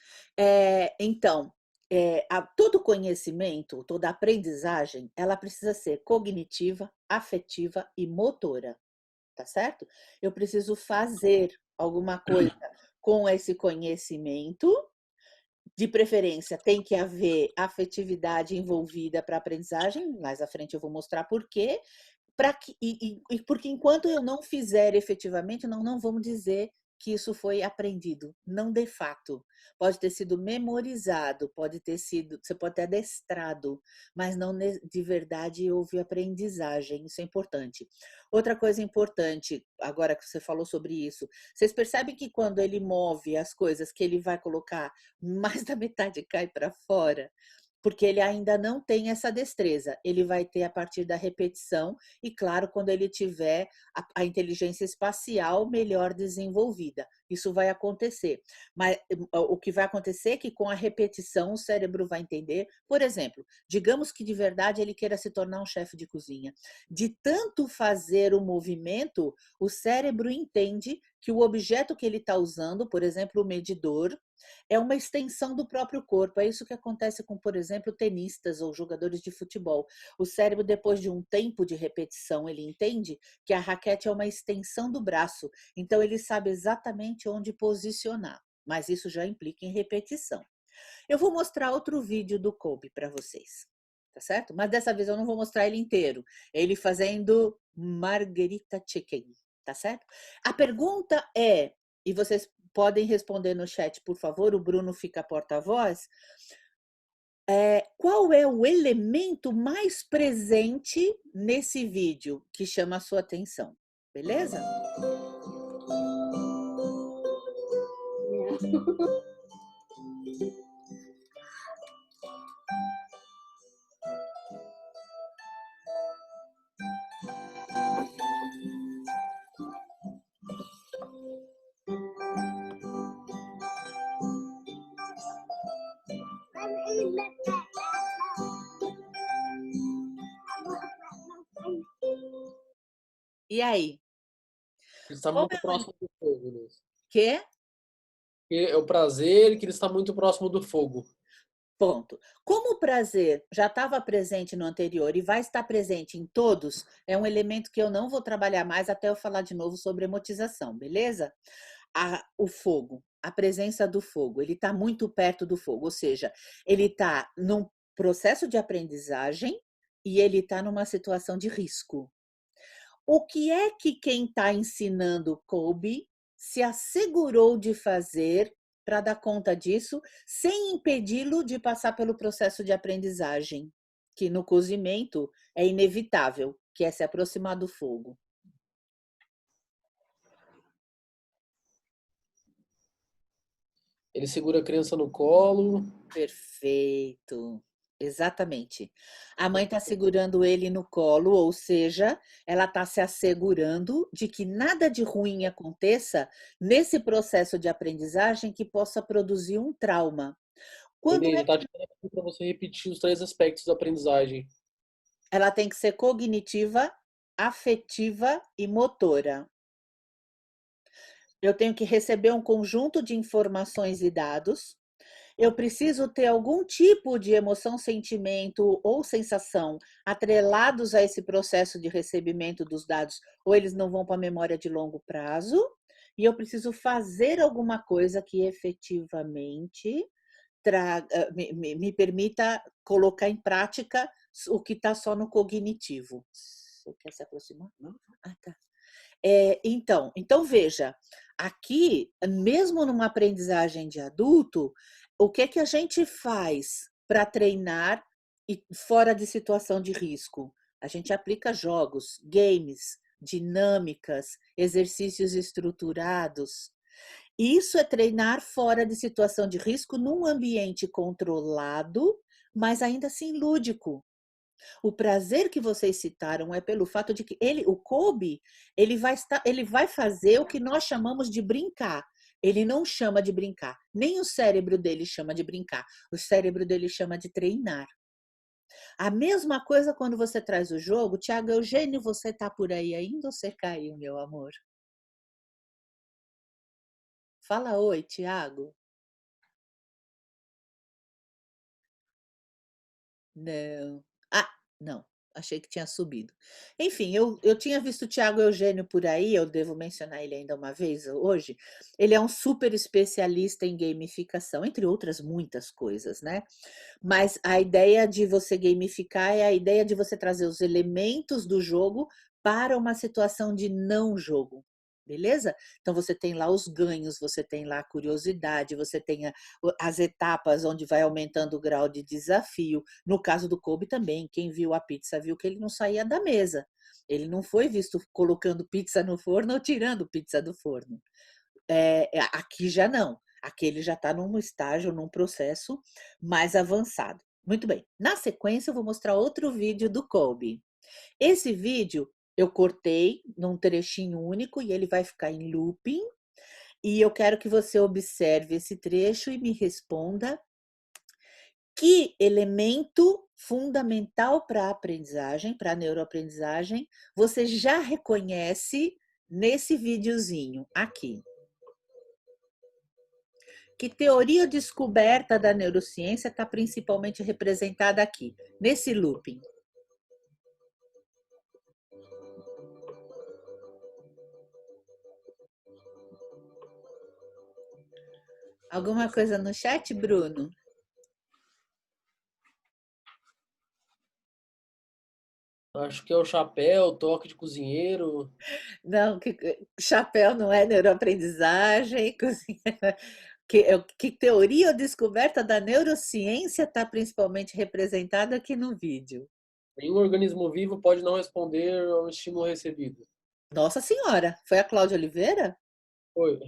Então, todo conhecimento, toda aprendizagem, ela precisa ser cognitiva, afetiva e motora, tá certo? Eu preciso fazer alguma coisa com esse conhecimento. De preferência, tem que haver afetividade envolvida para a aprendizagem. Mais à frente eu vou mostrar por quê. Porque enquanto eu não fizer efetivamente, não vamos dizer que isso foi aprendido. Não de fato. Pode ter sido memorizado, você pode ter adestrado, mas não de verdade houve aprendizagem. Isso é importante. Outra coisa importante, agora que você falou sobre isso, vocês percebem que quando ele move as coisas que ele vai colocar, mais da metade cai para fora? Porque ele ainda não tem essa destreza. Ele vai ter a partir da repetição e, claro, quando ele tiver a inteligência espacial melhor desenvolvida. Isso vai acontecer. Mas o que vai acontecer é que com a repetição o cérebro vai entender. Por exemplo, digamos que de verdade ele queira se tornar um chefe de cozinha. De tanto fazer o movimento, o cérebro entende que o objeto que ele está usando, por exemplo, o medidor, é uma extensão do próprio corpo. É isso que acontece com, por exemplo, tenistas ou jogadores de futebol. O cérebro, depois de um tempo de repetição, ele entende que a raquete é uma extensão do braço. Então, ele sabe exatamente onde posicionar. Mas isso já implica em repetição. Eu vou mostrar outro vídeo do Kolbe para vocês. Tá certo? Mas dessa vez eu não vou mostrar ele inteiro. Ele fazendo Margherita Chicken. Tá certo? A pergunta é, e vocês podem responder no chat, por favor, o Bruno fica porta-voz. Qual é o elemento mais presente nesse vídeo que chama a sua atenção? Beleza? E aí? Ele está Como muito é o próximo do fogo, Inês. quê? É o prazer que ele está muito próximo do fogo. Ponto. Como o prazer já estava presente no anterior e vai estar presente em todos, é um elemento que eu não vou trabalhar mais até eu falar de novo sobre emotização, beleza? O fogo, a presença do fogo, ele está muito perto do fogo, ou seja, ele está num processo de aprendizagem e ele está numa situação de risco. O que é que quem está ensinando Kolbe se assegurou de fazer para dar conta disso, sem impedi-lo de passar pelo processo de aprendizagem, que no cozimento é inevitável, que é se aproximar do fogo? Ele segura a criança no colo. Perfeito. Exatamente. A mãe está segurando ele no colo, ou seja, ela está se assegurando de que nada de ruim aconteça nesse processo de aprendizagem que possa produzir um trauma. Quando Ele é está que dizendo para você repetir os 3 aspectos da aprendizagem. ela tem que ser cognitiva, afetiva e motora? Eu tenho que receber um conjunto de informações e dados. Eu preciso ter algum tipo de emoção, sentimento ou sensação atrelados a esse processo de recebimento dos dados, ou eles não vão para a memória de longo prazo. E eu preciso fazer alguma coisa que efetivamente me permita colocar em prática o que está só no cognitivo. Você quer se aproximar? Não? Ah, tá. Então, veja, aqui, mesmo numa aprendizagem de adulto, o que é que a gente faz para treinar fora de situação de risco? A gente aplica jogos, games, dinâmicas, exercícios estruturados. Isso é treinar fora de situação de risco num ambiente controlado, mas ainda assim lúdico. O prazer que vocês citaram é pelo fato de que o Kolbe, ele vai fazer o que nós chamamos de brincar. Ele não chama de brincar, nem o cérebro dele chama de brincar. O cérebro dele chama de treinar. A mesma coisa quando você traz o jogo. Tiago Eugênio, você está por aí ainda ou você caiu, meu amor? Fala oi, Tiago. Não. Não. Achei que tinha subido. Enfim, eu tinha visto o Tiago Eugênio por aí, eu devo mencionar ele ainda uma vez hoje. Ele é um super especialista em gamificação, entre outras muitas coisas, né? Mas a ideia de você gamificar é a ideia de você trazer os elementos do jogo para uma situação de não jogo. Beleza? Então você tem lá os ganhos, você tem lá a curiosidade, você tem as etapas onde vai aumentando o grau de desafio. No caso do Kolbe também, quem viu a pizza viu que ele não saía da mesa. Ele não foi visto colocando pizza no forno ou tirando pizza do forno. Aqui já não. Aqui ele já está num estágio, num processo mais avançado. Muito bem. Na sequência, eu vou mostrar outro vídeo do Kolbe. Esse vídeo eu cortei num trechinho único e ele vai ficar em looping. E eu quero que você observe esse trecho e me responda que elemento fundamental para a aprendizagem, para a neuroaprendizagem, você já reconhece nesse videozinho aqui. Que teoria descoberta da neurociência está principalmente representada aqui, nesse looping? Alguma coisa no chat, Bruno? Acho que é o chapéu, toque de cozinheiro. Não, chapéu não é neuroaprendizagem. Que teoria ou descoberta da neurociência está principalmente representada aqui no vídeo? Nenhum organismo vivo pode não responder ao estímulo recebido. Nossa Senhora, foi a Cláudia Oliveira? Foi.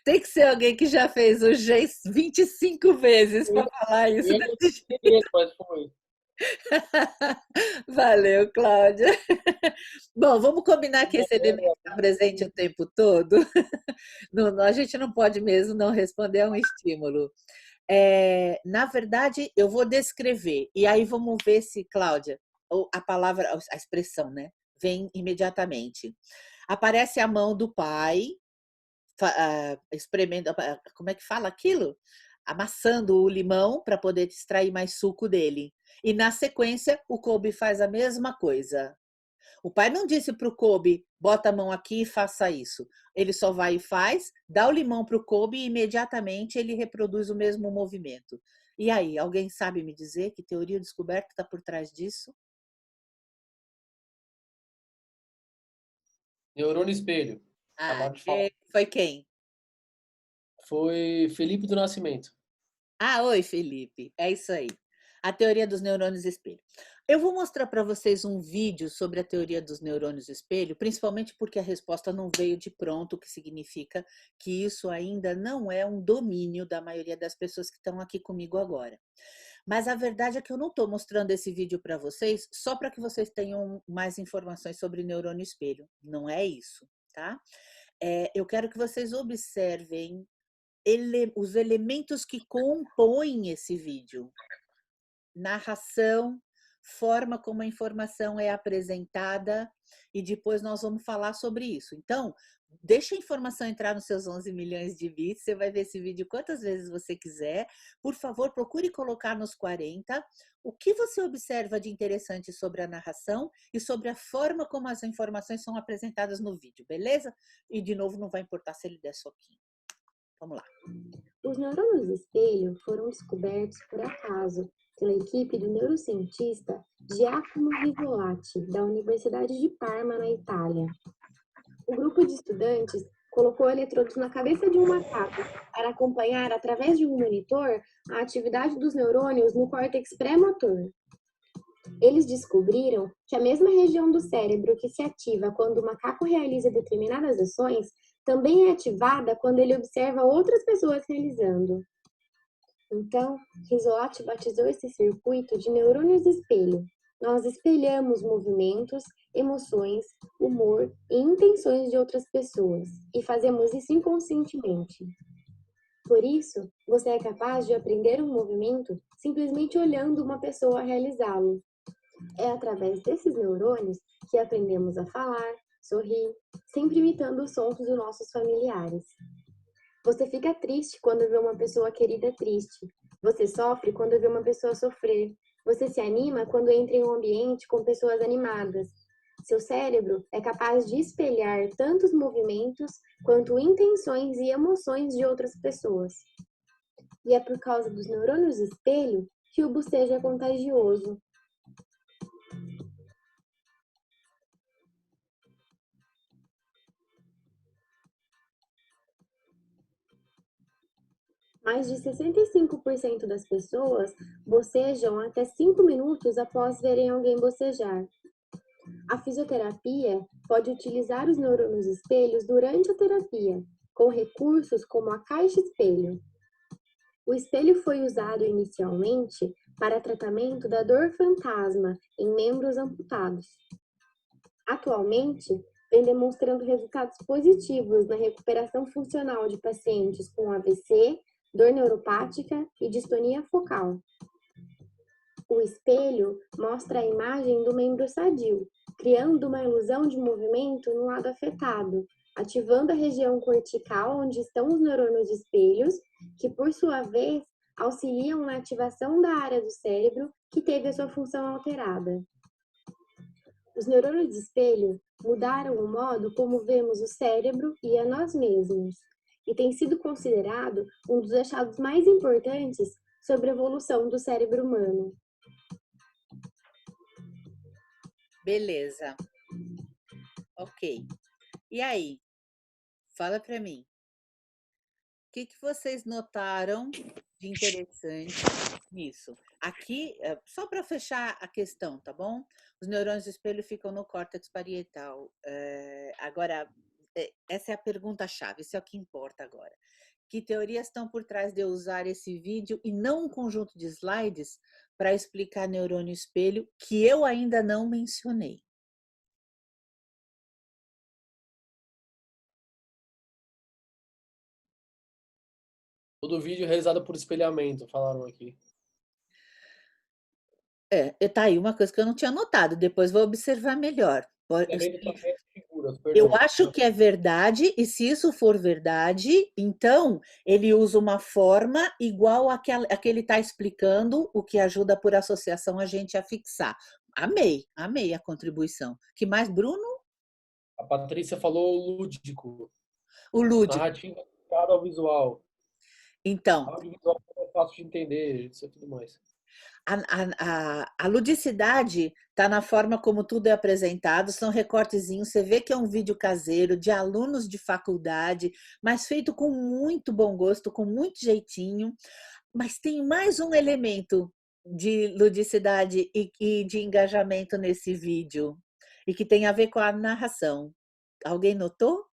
Tem que ser alguém que já fez o G 25 vezes para falar isso. Mas foi. Valeu, Cláudia. Bom, vamos combinar que esse elemento está presente o tempo todo. A gente não pode mesmo não responder a um estímulo. Na verdade, eu vou descrever, e aí vamos ver se, Cláudia, a palavra, a expressão, né, vem imediatamente. Aparece a mão do pai, espremendo, como é que fala aquilo? Amassando o limão para poder extrair mais suco dele. E na sequência, o Kobe faz a mesma coisa. O pai não disse para o Kobe, bota a mão aqui e faça isso. Ele só vai e faz, dá o limão para o Kobe e imediatamente ele reproduz o mesmo movimento. E aí, alguém sabe me dizer que teoria descoberta está por trás disso? Neurônio espelho. Foi quem? Foi Felipe do Nascimento. Oi, Felipe. É isso aí. A teoria dos neurônios espelho. Eu vou mostrar para vocês um vídeo sobre a teoria dos neurônios espelho, principalmente porque a resposta não veio de pronto, o que significa que isso ainda não é um domínio da maioria das pessoas que estão aqui comigo agora. Mas a verdade é que eu não estou mostrando esse vídeo para vocês só para que vocês tenham mais informações sobre neurônio espelho. Não é isso, tá? Eu quero que vocês observem os elementos que compõem esse vídeo. Narração, forma como a informação é apresentada, e depois nós vamos falar sobre isso. Então, deixa a informação entrar nos seus 11 milhões de bits, você vai ver esse vídeo quantas vezes você quiser. Por favor, procure colocar nos 40 o que você observa de interessante sobre a narração e sobre a forma como as informações são apresentadas no vídeo, beleza? E, de novo, não vai importar se ele der soquinho. Vamos lá. Os neurônios espelho foram descobertos por acaso pela equipe do neurocientista Giacomo Rivolatti, da Universidade de Parma, na Itália. O grupo de estudantes colocou eletrodos na cabeça de um macaco para acompanhar, através de um monitor, a atividade dos neurônios no córtex pré-motor. Eles descobriram que a mesma região do cérebro que se ativa quando o macaco realiza determinadas ações também é ativada quando ele observa outras pessoas realizando. Então, Risolatti batizou esse circuito de neurônios espelho. Nós espelhamos movimentos, emoções, humor e intenções de outras pessoas, e fazemos isso inconscientemente. Por isso, você é capaz de aprender um movimento simplesmente olhando uma pessoa realizá-lo. É através desses neurônios que aprendemos a falar, sorrir, sempre imitando os sons dos nossos familiares. Você fica triste quando vê uma pessoa querida triste. Você sofre quando vê uma pessoa sofrer. Você se anima quando entra em um ambiente com pessoas animadas. Seu cérebro é capaz de espelhar tantos movimentos quanto intenções e emoções de outras pessoas. E é por causa dos neurônios espelho que o bocejo é contagioso. Mais de 65% das pessoas bocejam até 5 minutos após verem alguém bocejar. A fisioterapia pode utilizar os neurônios espelhos durante a terapia, com recursos como a caixa espelho. O espelho foi usado inicialmente para tratamento da dor fantasma em membros amputados. Atualmente, vem demonstrando resultados positivos na recuperação funcional de pacientes com AVC, dor neuropática e distonia focal. O espelho mostra a imagem do membro sadio, criando uma ilusão de movimento no lado afetado, ativando a região cortical onde estão os neurônios espelhos, que por sua vez auxiliam na ativação da área do cérebro que teve a sua função alterada. Os neurônios de espelho mudaram o modo como vemos o cérebro e a nós mesmos, e tem sido considerado um dos achados mais importantes sobre a evolução do cérebro humano. Beleza. Ok. E aí? Fala para mim. O que vocês notaram de interessante nisso? Aqui, só para fechar a questão, tá bom? Os neurônios do espelho ficam no córtex parietal. Agora, essa é a pergunta-chave, isso é o que importa agora. que teorias estão por trás de eu usar esse vídeo e não um conjunto de slides para explicar neurônio espelho, que eu ainda não mencionei. Todo vídeo realizado por espelhamento, falaram aqui. Tá aí uma coisa que eu não tinha notado, depois vou observar melhor. Figuras, Eu perdão. acho que é verdade, e se isso for verdade, então ele usa uma forma igual a que ele está explicando, o que ajuda por associação a gente a fixar. Amei a contribuição. Que mais, Bruno? A Patrícia falou lúdico. O lúdico. Narrativa aplicada ao visual. Então. Audiovisual é fácil de entender, isso e tudo mais. A ludicidade está na forma como tudo é apresentado, são recortezinhos, você vê que é um vídeo caseiro de alunos de faculdade, mas feito com muito bom gosto, com muito jeitinho, mas tem mais um elemento de ludicidade e de engajamento nesse vídeo, e que tem a ver com a narração. Alguém notou?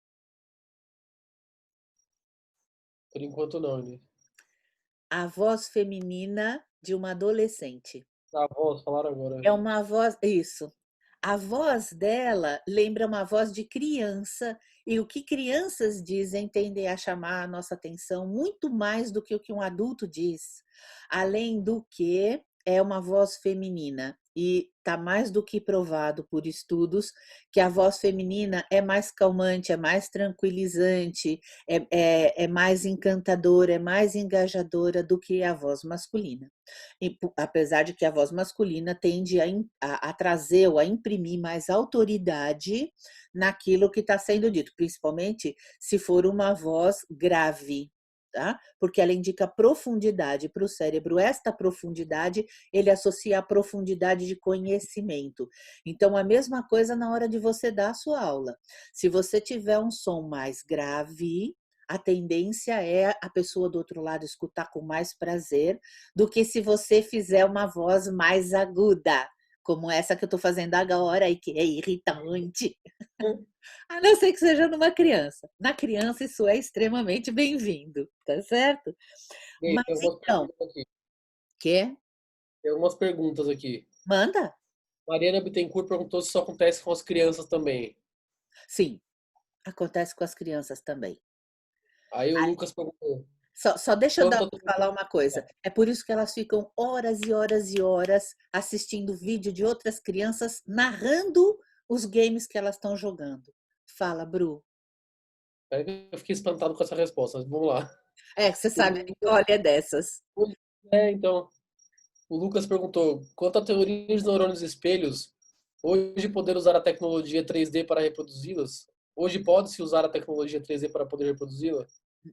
Por enquanto não, né? A voz feminina de uma adolescente. A voz, falaram agora. É uma voz, isso. A voz dela lembra uma voz de criança, e o que crianças dizem tende a chamar a nossa atenção muito mais do que o que um adulto diz. Além do que é uma voz feminina, e está mais do que provado por estudos que a voz feminina é mais calmante, é mais tranquilizante, é mais encantadora, é mais engajadora do que a voz masculina. E, apesar de que a voz masculina tende a trazer ou a imprimir mais autoridade naquilo que está sendo dito, principalmente se for uma voz grave. Tá? Porque ela indica profundidade para o cérebro. Esta profundidade, ele associa a profundidade de conhecimento. Então, a mesma coisa na hora de você dar a sua aula. Se você tiver um som mais grave, a tendência é a pessoa do outro lado escutar com mais prazer do que se você fizer uma voz mais aguda, como essa que eu estou fazendo agora e que é irritante. A não ser que seja numa criança. Na criança, isso é extremamente bem-vindo, tá certo? Mas então... Quê? Tem algumas perguntas aqui. Manda. Mariana Bittencourt perguntou se isso acontece com as crianças também. Sim, acontece com as crianças também. Aí o Lucas perguntou. Só deixa eu falar uma coisa. É por isso que elas ficam horas e horas e horas assistindo vídeo de outras crianças narrando os games que elas estão jogando. Fala, Bru. Eu fiquei espantado com essa resposta, mas vamos lá. Você sabe, olha, é dessas. Então, o Lucas perguntou, quanto à teoria dos neurônios espelhos, hoje poder usar a tecnologia 3D para reproduzi-las? Hoje pode-se usar a tecnologia 3D para poder reproduzi-la?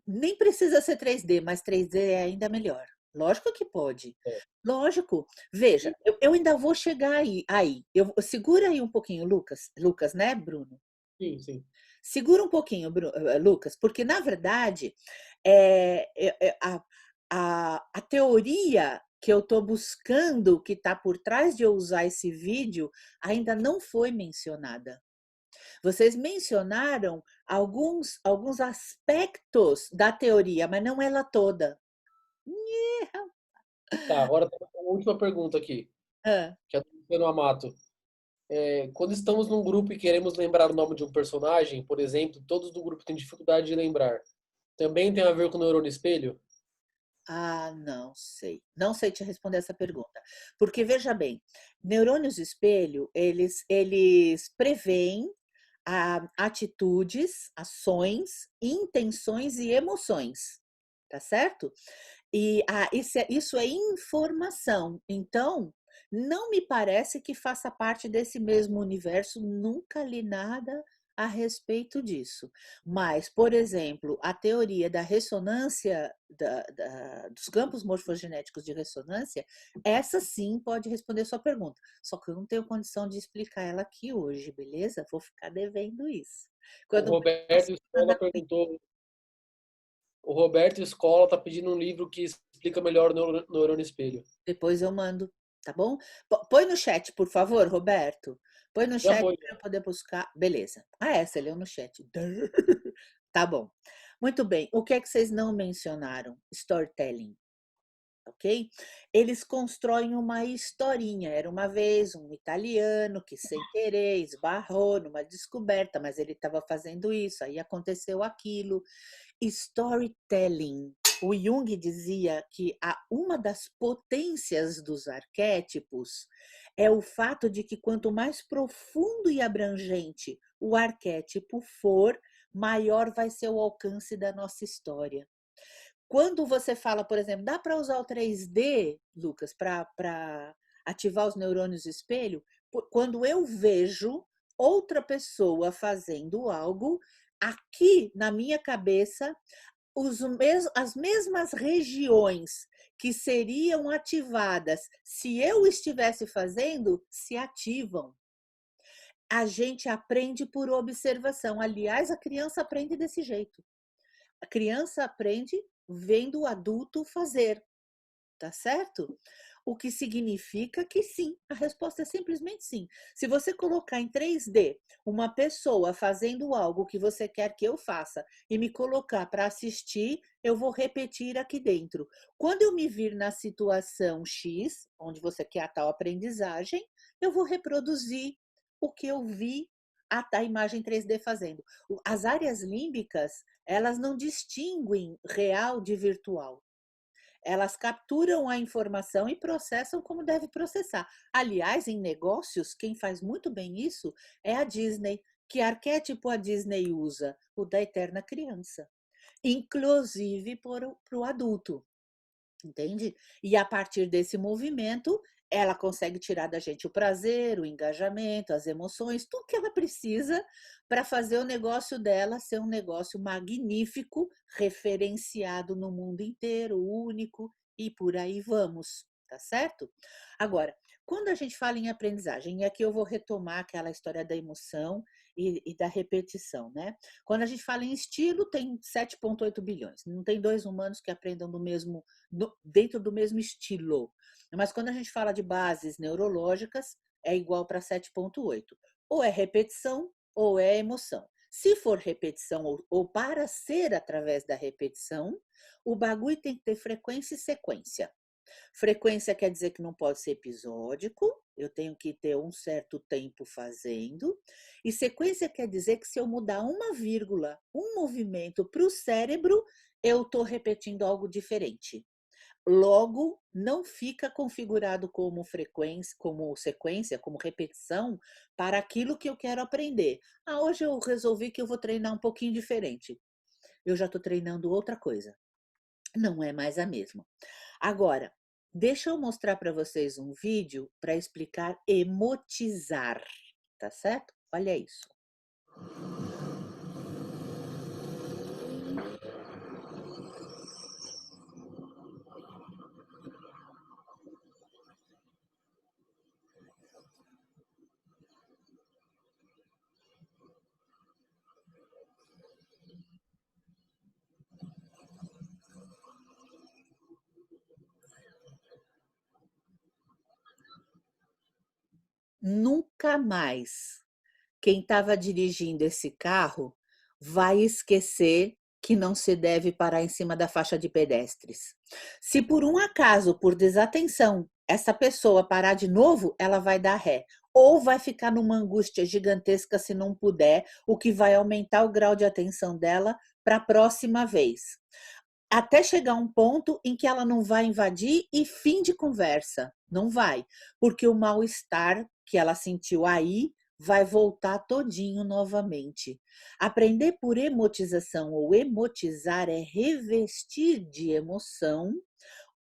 Nem precisa ser 3D, mas 3D é ainda melhor. Lógico que pode. Lógico. Veja, eu ainda vou chegar aí. Segura aí um pouquinho, Lucas. Lucas, né, Bruno? Sim, sim. Segura um pouquinho, Lucas, porque, na verdade, a teoria que eu estou buscando, que está por trás de eu usar esse vídeo, ainda não foi mencionada. Vocês mencionaram alguns aspectos da teoria, mas não ela toda. Tá, agora tem uma última pergunta aqui. Que é do Luciano Amato. Quando estamos num grupo e queremos lembrar o nome de um personagem, por exemplo, todos do grupo têm dificuldade de lembrar. Também tem a ver com o neurônio espelho? Não sei. Não sei te responder essa pergunta. Porque, veja bem, neurônios espelho, eles preveem atitudes, ações, intenções e emoções. Tá certo? E isso é informação. Então, não me parece que faça parte desse mesmo universo, nunca li nada a respeito disso. Mas, por exemplo, a teoria da ressonância, dos campos morfogenéticos de ressonância, essa sim pode responder sua pergunta. Só que eu não tenho condição de explicar ela aqui hoje, beleza? Vou ficar devendo isso. O Roberto Escola perguntou... O Roberto Escola está pedindo um livro que explica melhor o neurônio espelho. Depois eu mando, tá bom? Põe no chat, por favor, Roberto. Põe no chat para eu poder buscar. Beleza. Você leu no chat. Tá bom. Muito bem. O que é que vocês não mencionaram? Storytelling. Ok? Eles constroem uma historinha. Era uma vez um italiano que, sem querer, esbarrou numa descoberta, mas ele estava fazendo isso, aí aconteceu aquilo. Storytelling. O Jung dizia que uma das potências dos arquétipos é o fato de que quanto mais profundo e abrangente o arquétipo for, maior vai ser o alcance da nossa história. Quando você fala, por exemplo, dá para usar o 3D, Lucas, para ativar os neurônios espelho? Quando eu vejo outra pessoa fazendo algo, aqui na minha cabeça, as mesmas regiões que seriam ativadas se eu estivesse fazendo, se ativam. A gente aprende por observação. Aliás, a criança aprende desse jeito. A criança aprende vendo o adulto fazer, tá certo? O que significa que sim, a resposta é simplesmente sim. Se você colocar em 3D uma pessoa fazendo algo que você quer que eu faça e me colocar para assistir, eu vou repetir aqui dentro. Quando eu me vir na situação X, onde você quer a tal aprendizagem, eu vou reproduzir o que eu vi a imagem 3D fazendo. As áreas límbicas, elas não distinguem real de virtual. Elas capturam a informação e processam como deve processar. Aliás, em negócios, quem faz muito bem isso é a Disney. Que arquétipo a Disney usa? O da eterna criança. Inclusive para o adulto. Entende? E a partir desse movimento, ela consegue tirar da gente o prazer, o engajamento, as emoções, tudo que ela precisa para fazer o negócio dela ser um negócio magnífico, referenciado no mundo inteiro, único, e por aí vamos, tá certo? Agora, quando a gente fala em aprendizagem, e aqui eu vou retomar aquela história da emoção e da repetição, né? Quando a gente fala em estilo, tem 7,8 bilhões. Não tem dois humanos que aprendam dentro do mesmo estilo. Mas quando a gente fala de bases neurológicas, é igual para 7,8. Ou é repetição, ou é emoção. Se for repetição, ou para ser através da repetição, o bagulho tem que ter frequência e sequência. Frequência quer dizer que não pode ser episódico, eu tenho que ter um certo tempo fazendo. E sequência quer dizer que se eu mudar uma vírgula, um movimento para o cérebro, eu estou repetindo algo diferente. Logo, não fica configurado como frequência, como sequência, como repetição para aquilo que eu quero aprender. Hoje eu resolvi que eu vou treinar um pouquinho diferente. Eu já estou treinando outra coisa. Não é mais a mesma. Agora, deixa eu mostrar para vocês um vídeo para explicar emotizar, tá certo? Olha isso. Nunca mais quem estava dirigindo esse carro vai esquecer que não se deve parar em cima da faixa de pedestres. Se por um acaso, por desatenção, essa pessoa parar de novo, ela vai dar ré. Ou vai ficar numa angústia gigantesca se não puder, o que vai aumentar o grau de atenção dela para a próxima vez. Até chegar um ponto em que ela não vai invadir e fim de conversa. Não vai, porque o mal-estar que ela sentiu aí vai voltar todinho novamente. Aprender por emotização ou emotizar é revestir de emoção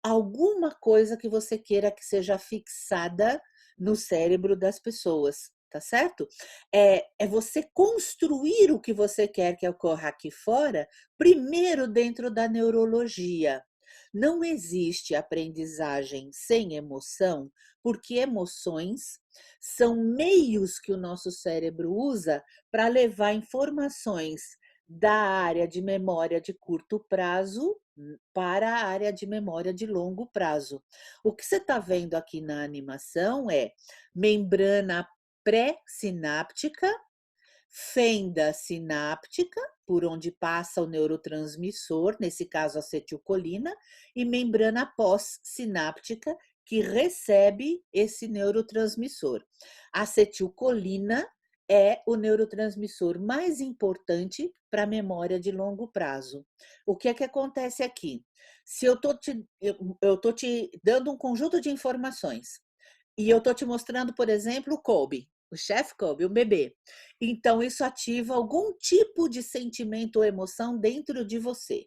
alguma coisa que você queira que seja fixada no cérebro das pessoas, tá certo? É você construir o que você quer que ocorra aqui fora, primeiro dentro da neurologia. Não existe aprendizagem sem emoção, porque emoções são meios que o nosso cérebro usa para levar informações da área de memória de curto prazo para a área de memória de longo prazo. O que você está vendo aqui na animação é membrana pré-sináptica fenda sináptica, por onde passa o neurotransmissor, nesse caso acetilcolina, e membrana pós-sináptica, que recebe esse neurotransmissor. A acetilcolina é o neurotransmissor mais importante para a memória de longo prazo. O que é que acontece aqui? Se eu tô te dando um conjunto de informações e eu tô te mostrando, por exemplo, o Kolbe, o chefe Kolbe, o bebê. Então, isso ativa algum tipo de sentimento ou emoção dentro de você.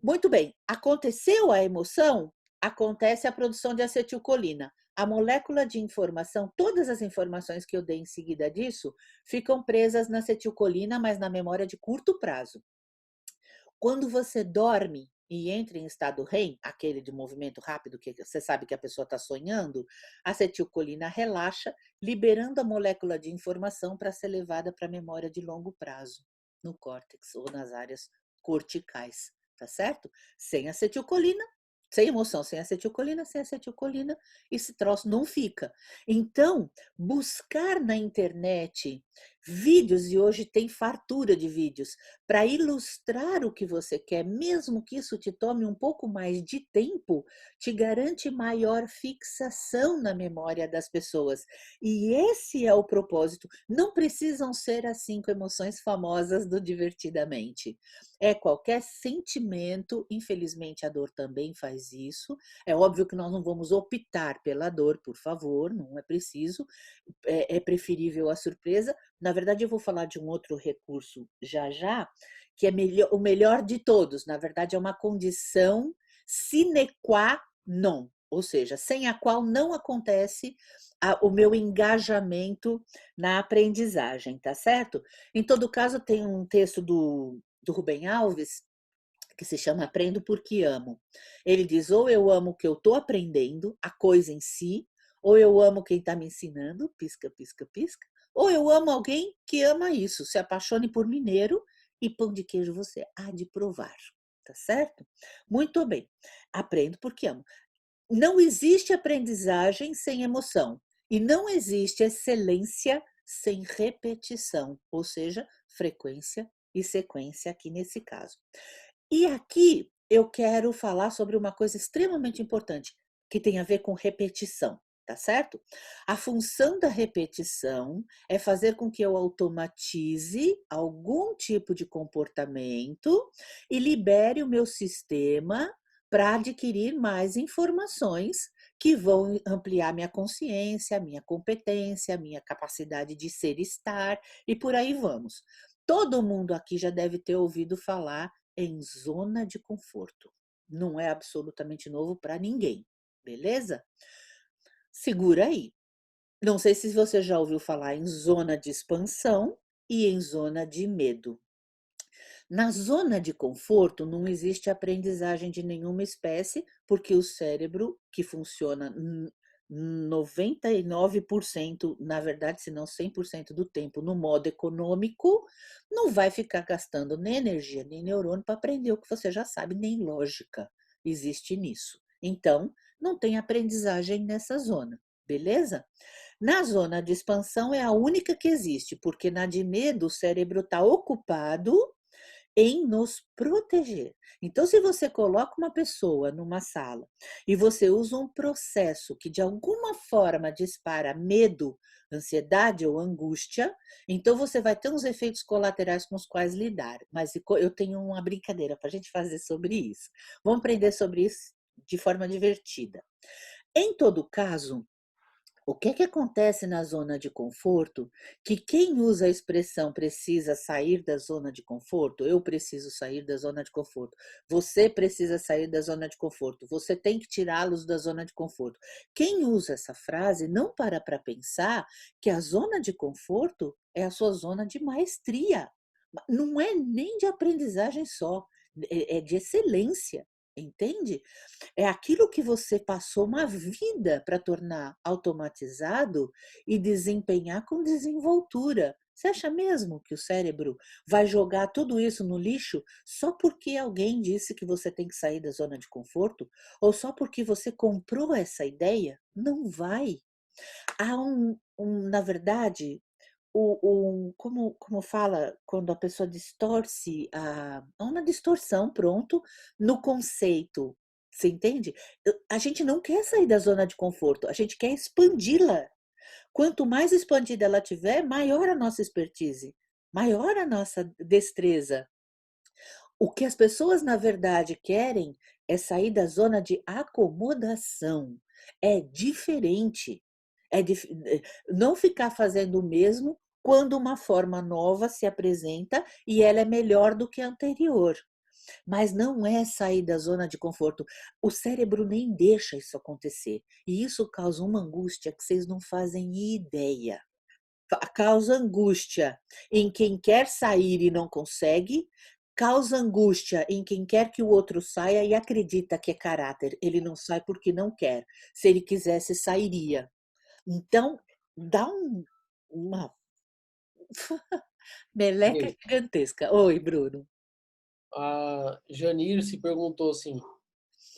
Muito bem, aconteceu a emoção, acontece a produção de acetilcolina. A molécula de informação, todas as informações que eu dei em seguida disso, ficam presas na acetilcolina, mas na memória de curto prazo. Quando você dorme e entra em estado REM, aquele de movimento rápido, que você sabe que a pessoa está sonhando, a acetilcolina relaxa, liberando a molécula de informação para ser levada para a memória de longo prazo, no córtex ou nas áreas corticais, tá certo? Sem acetilcolina, sem emoção, sem acetilcolina, esse troço não fica. Então, buscar na internet vídeos, e hoje tem fartura de vídeos, para ilustrar o que você quer, mesmo que isso te tome um pouco mais de tempo, te garante maior fixação na memória das pessoas. E esse é o propósito. Não precisam ser as 5 emoções famosas do Divertidamente. É qualquer sentimento, infelizmente a dor também faz isso. É óbvio que nós não vamos optar pela dor, por favor, não é preciso. É preferível a surpresa. Na verdade, eu vou falar de um outro recurso já, que é o melhor de todos. Na verdade, é uma condição sine qua non, ou seja, sem a qual não acontece o meu engajamento na aprendizagem, tá certo? Em todo caso, tem um texto do Rubem Alves, que se chama Aprendo Porque Amo. Ele diz, ou eu amo o que eu estou aprendendo, a coisa em si, ou eu amo quem está me ensinando, pisca, pisca, pisca, ou eu amo alguém que ama isso, se apaixone por mineiro e pão de queijo você há de provar, tá certo? Muito bem, aprendo porque amo. Não existe aprendizagem sem emoção e não existe excelência sem repetição, ou seja, frequência e sequência aqui nesse caso. E aqui eu quero falar sobre uma coisa extremamente importante, que tem a ver com repetição, tá certo? A função da repetição é fazer com que eu automatize algum tipo de comportamento e libere o meu sistema para adquirir mais informações que vão ampliar minha consciência, minha competência, minha capacidade de ser e estar, e por aí vamos. Todo mundo aqui já deve ter ouvido falar em zona de conforto. Não é absolutamente novo para ninguém, beleza? Segura aí. Não sei se você já ouviu falar em zona de expansão e em zona de medo. Na zona de conforto não existe aprendizagem de nenhuma espécie, porque o cérebro, que funciona 99%, na verdade, se não 100% do tempo, no modo econômico, não vai ficar gastando nem energia, nem neurônio para aprender o que você já sabe, nem lógica existe nisso. Então, não tem aprendizagem nessa zona, beleza? Na zona de expansão é a única que existe, porque na de medo o cérebro está ocupado em nos proteger. Então, se você coloca uma pessoa numa sala e você usa um processo que de alguma forma dispara medo, ansiedade ou angústia, então você vai ter uns efeitos colaterais com os quais lidar. Mas eu tenho uma brincadeira para a gente fazer sobre isso. Vamos aprender sobre isso de forma divertida. Em todo caso, o que acontece na zona de conforto, que quem usa a expressão precisa sair da zona de conforto, eu preciso sair da zona de conforto, você precisa sair da zona de conforto, você tem que tirá-los da zona de conforto. Quem usa essa frase não para pensar que a zona de conforto é a sua zona de maestria. Não é nem de aprendizagem só, é de excelência. Entende? É aquilo que você passou uma vida para tornar automatizado e desempenhar com desenvoltura. Você acha mesmo que o cérebro vai jogar tudo isso no lixo só porque alguém disse que você tem que sair da zona de conforto? Ou só porque você comprou essa ideia? Não vai. Há na verdade, como fala quando a pessoa distorce, uma distorção, pronto, no conceito. Você entende? A gente não quer sair da zona de conforto, a gente quer expandi-la. Quanto mais expandida ela tiver, maior a nossa expertise, maior a nossa destreza. O que as pessoas, na verdade, querem é sair da zona de acomodação. É diferente. Não ficar fazendo o mesmo quando uma forma nova se apresenta e ela é melhor do que a anterior. Mas não é sair da zona de conforto. O cérebro nem deixa isso acontecer. E isso causa uma angústia que vocês não fazem ideia. Causa angústia em quem quer sair e não consegue, causa angústia em quem quer que o outro saia e acredita que é caráter. Ele não sai porque não quer. Se ele quisesse, sairia. Então, dá uma meleca gigantesca. Oi, Bruno. A Janir se perguntou assim: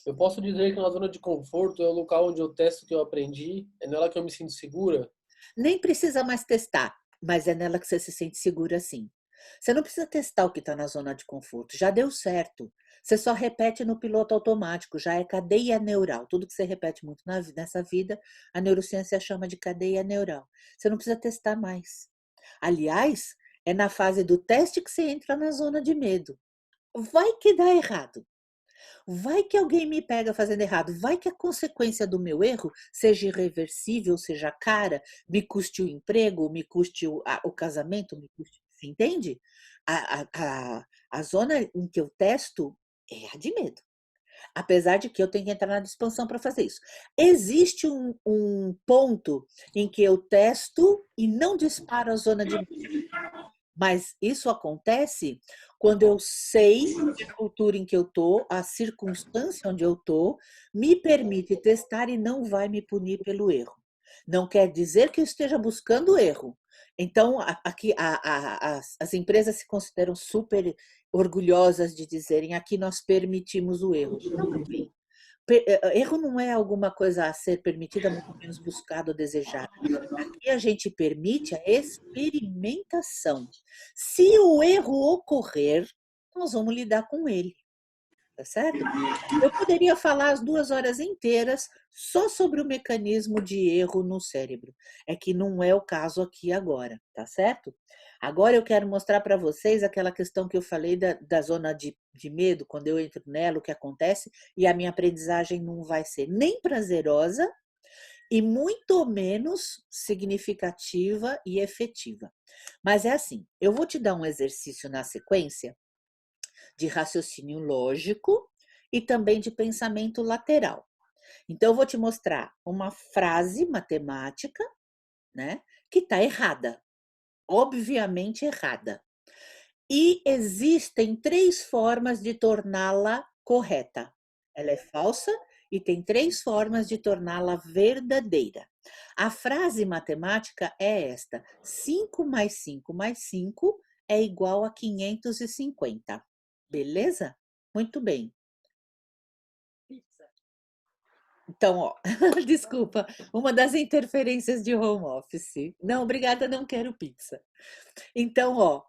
eu posso dizer que na zona de conforto é o local onde eu testo o que eu aprendi? É nela que eu me sinto segura? Nem precisa mais testar, mas é nela que você se sente segura sim. Você não precisa testar o que está na zona de conforto, já deu certo. Você só repete no piloto automático, já é cadeia neural. Tudo que você repete muito nessa vida, a neurociência chama de cadeia neural. Você não precisa testar mais. Aliás, é na fase do teste que você entra na zona de medo. Vai que dá errado. Vai que alguém me pega fazendo errado. Vai que a consequência do meu erro seja irreversível, seja cara, me custe o emprego, me custe o casamento, me custe. Você entende? A zona em que eu testo é a de medo. Apesar de que eu tenho que entrar na expansão para fazer isso. Existe um ponto em que eu testo e não disparo a zona de medo. Mas isso acontece quando eu sei a cultura em que eu estou, a circunstância onde eu estou, me permite testar e não vai me punir pelo erro. Não quer dizer que eu esteja buscando erro. Então, aqui as empresas se consideram super orgulhosas de dizerem aqui nós permitimos o erro. Não, erro não é alguma coisa a ser permitida, muito menos buscado ou desejado. Aqui a gente permite a experimentação. Se o erro ocorrer, nós vamos lidar com ele. Tá certo? Eu poderia falar as 2 horas inteiras só sobre o mecanismo de erro no cérebro. É que não é o caso aqui agora, tá certo? Agora eu quero mostrar para vocês aquela questão que eu falei da zona de medo, quando eu entro nela, o que acontece, e a minha aprendizagem não vai ser nem prazerosa e muito menos significativa e efetiva. Mas é assim, eu vou te dar um exercício na sequência de raciocínio lógico e também de pensamento lateral. Então, eu vou te mostrar uma frase matemática, né, que está errada, obviamente errada. E existem 3 formas de torná-la correta. Ela é falsa e tem 3 formas de torná-la verdadeira. A frase matemática é esta: 5 mais 5 mais 5 é igual a 550. Beleza? Muito bem. Então, ó, desculpa, uma das interferências de home office. Não, obrigada, não quero pizza. Então, ó,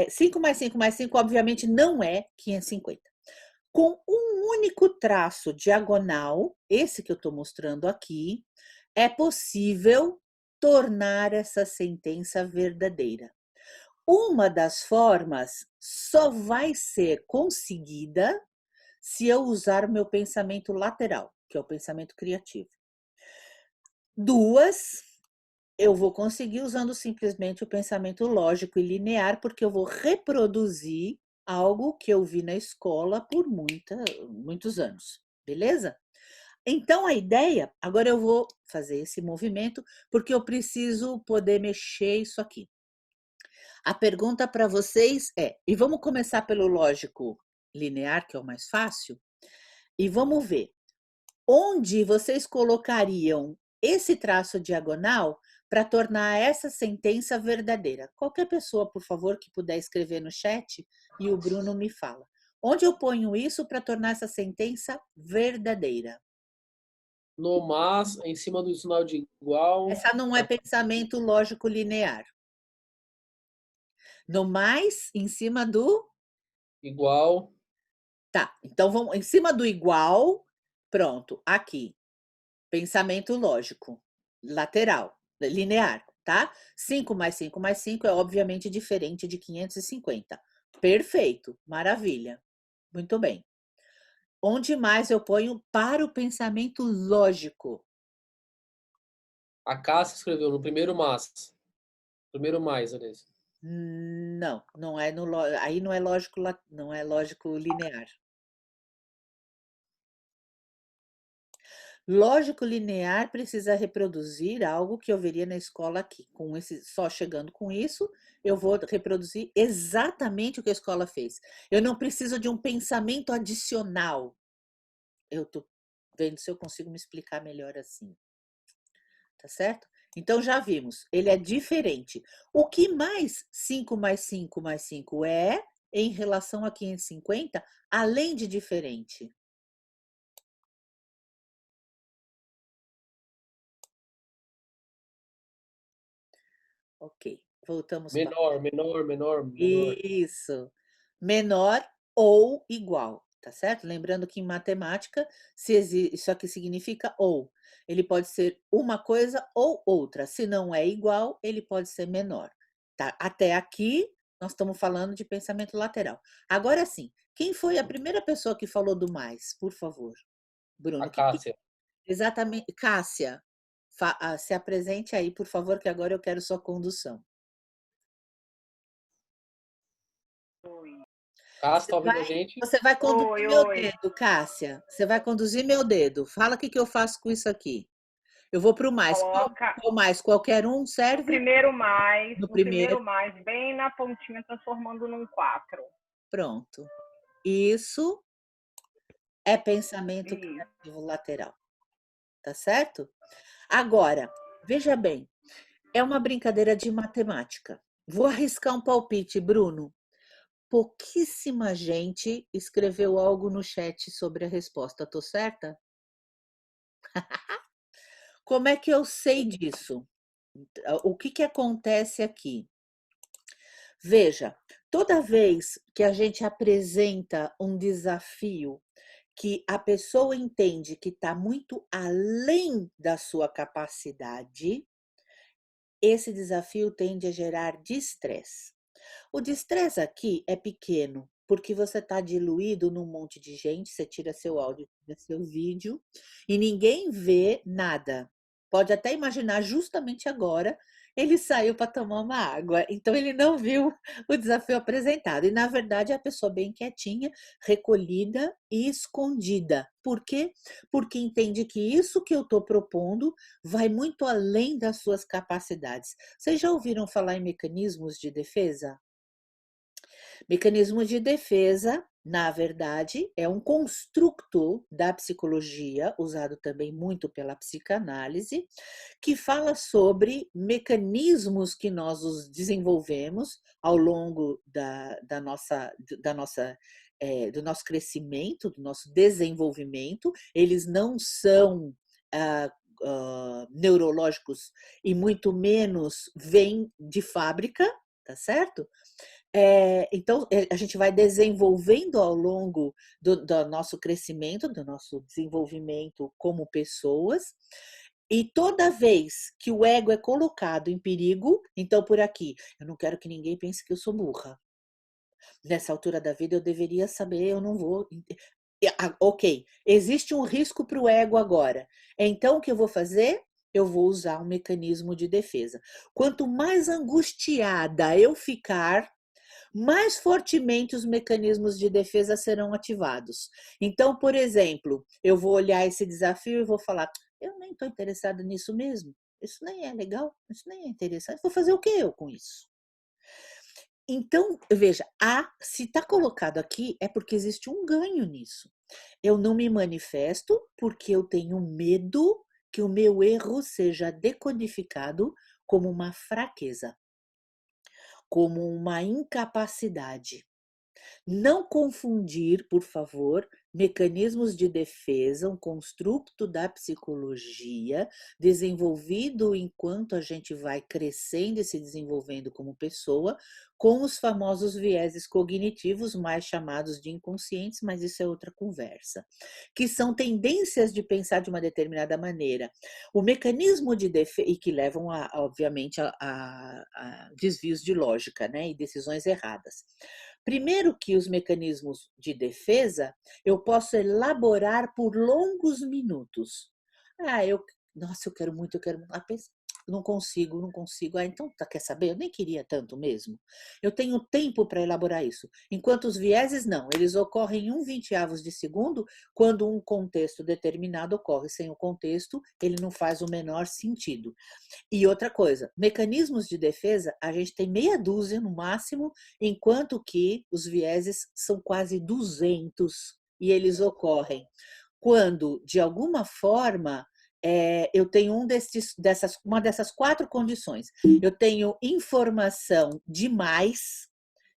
5 mais 5 mais 5, obviamente, não é 550. Com um único traço diagonal, esse que eu estou mostrando aqui, é possível tornar essa sentença verdadeira. Uma das formas só vai ser conseguida se eu usar o meu pensamento lateral, que é o pensamento criativo. 2, eu vou conseguir usando simplesmente o pensamento lógico e linear, porque eu vou reproduzir algo que eu vi na escola por muitos anos, beleza? Então, a ideia, agora eu vou fazer esse movimento, porque eu preciso poder mexer isso aqui. A pergunta para vocês é, e vamos começar pelo lógico linear, que é o mais fácil, e vamos ver onde vocês colocariam esse traço diagonal para tornar essa sentença verdadeira. Qualquer pessoa, por favor, que puder escrever no chat e o Bruno me fala. Onde eu ponho isso para tornar essa sentença verdadeira? No mas, em cima do sinal de igual. Essa não é pensamento lógico linear. No mais, em cima do... Igual. Tá, então vamos em cima do igual. Pronto, aqui. Pensamento lógico, lateral, linear, tá? 5 mais 5 mais 5 é obviamente diferente de 550. Perfeito, maravilha. Muito bem. Onde mais eu ponho para o pensamento lógico? A Cássia escreveu no primeiro mas. Primeiro mais, Vanessa. Não, não é no aí não é lógico, não é lógico linear. Lógico linear precisa reproduzir algo que eu veria na escola aqui. Com esse, só chegando com isso, eu vou reproduzir exatamente o que a escola fez. Eu não preciso de um pensamento adicional. Eu tô vendo se eu consigo me explicar melhor assim. Tá certo? Então já vimos, ele é diferente. O que mais 5 mais 5 mais 5 é em relação a 550, além de diferente? Ok, voltamos para... Menor. Isso. Menor ou igual, tá certo? Lembrando que em matemática, isso aqui significa ou. Ele pode ser uma coisa ou outra. Se não é igual, ele pode ser menor. Tá? Até aqui, nós estamos falando de pensamento lateral. Agora sim, quem foi a primeira pessoa que falou do mais? Por favor, Bruno. A Cássia. Exatamente. Cássia, se apresente aí, por favor, que agora eu quero sua condução. Cássia, tá ouvindo a gente? Você vai conduzir meu dedo, Cássia. Você vai conduzir meu dedo. Fala o que eu faço com isso aqui. Eu vou para o mais. Qual mais? Qualquer um serve? O primeiro mais. No o primeiro mais, bem na pontinha, transformando num 4. Pronto. Isso é pensamento criativo lateral. Tá certo? Agora, veja bem. É uma brincadeira de matemática. Vou arriscar um palpite, Bruno. Pouquíssima gente escreveu algo no chat sobre a resposta. Tô certa? Como é que eu sei disso? O que acontece aqui? Veja, toda vez que a gente apresenta um desafio que a pessoa entende que está muito além da sua capacidade, esse desafio tende a gerar distresse. O distresse aqui é pequeno, porque você está diluído num monte de gente, você tira seu áudio, tira seu vídeo, e ninguém vê nada. Pode até imaginar, justamente agora, ele saiu para tomar uma água, então ele não viu o desafio apresentado. E, na verdade, é a pessoa bem quietinha, recolhida e escondida. Por quê? Porque entende que isso que eu estou propondo vai muito além das suas capacidades. Vocês já ouviram falar em mecanismos de defesa? Mecanismo de defesa, na verdade, é um construto da psicologia, usado também muito pela psicanálise, que fala sobre mecanismos que nós os desenvolvemos ao longo do nosso crescimento, do nosso desenvolvimento. Eles não são neurológicos e muito menos vêm de fábrica, tá certo? Então, a gente vai desenvolvendo ao longo do nosso crescimento, do nosso desenvolvimento como pessoas, e toda vez que o ego é colocado em perigo, então por aqui, eu não quero que ninguém pense que eu sou burra. Nessa altura da vida eu deveria saber, eu não vou... Ok, existe um risco para o ego agora. Então, o que eu vou fazer? Eu vou usar um mecanismo de defesa. Quanto mais angustiada eu ficar, mais fortemente os mecanismos de defesa serão ativados. Então, por exemplo, eu vou olhar esse desafio e vou falar, eu nem estou interessada nisso mesmo, isso nem é legal, isso nem é interessante, vou fazer o que eu com isso? Então, veja, se está colocado aqui é porque existe um ganho nisso. Eu não me manifesto porque eu tenho medo que o meu erro seja decodificado como uma fraqueza, como uma incapacidade. Não confundir, por favor, mecanismos de defesa, um construto da psicologia desenvolvido enquanto a gente vai crescendo e se desenvolvendo como pessoa, com os famosos vieses cognitivos, mais chamados de inconscientes, mas isso é outra conversa, que são tendências de pensar de uma determinada maneira. O mecanismo de defesa, e que levam, obviamente, a desvios de lógica, né, e decisões erradas. Primeiro que os mecanismos de defesa, eu posso elaborar por longos minutos. Nossa, eu quero muito. Não consigo. Então, quer saber? Eu nem queria tanto mesmo. Eu tenho tempo para elaborar isso. Enquanto os vieses, não. Eles ocorrem em 1/20 de segundo, quando um contexto determinado ocorre. Sem o contexto, ele não faz o menor sentido. E outra coisa, mecanismos de defesa, a gente tem meia dúzia no máximo, enquanto que os vieses são quase 200 e eles ocorrem quando, de alguma forma, eu tenho uma dessas 4 condições. Eu tenho informação demais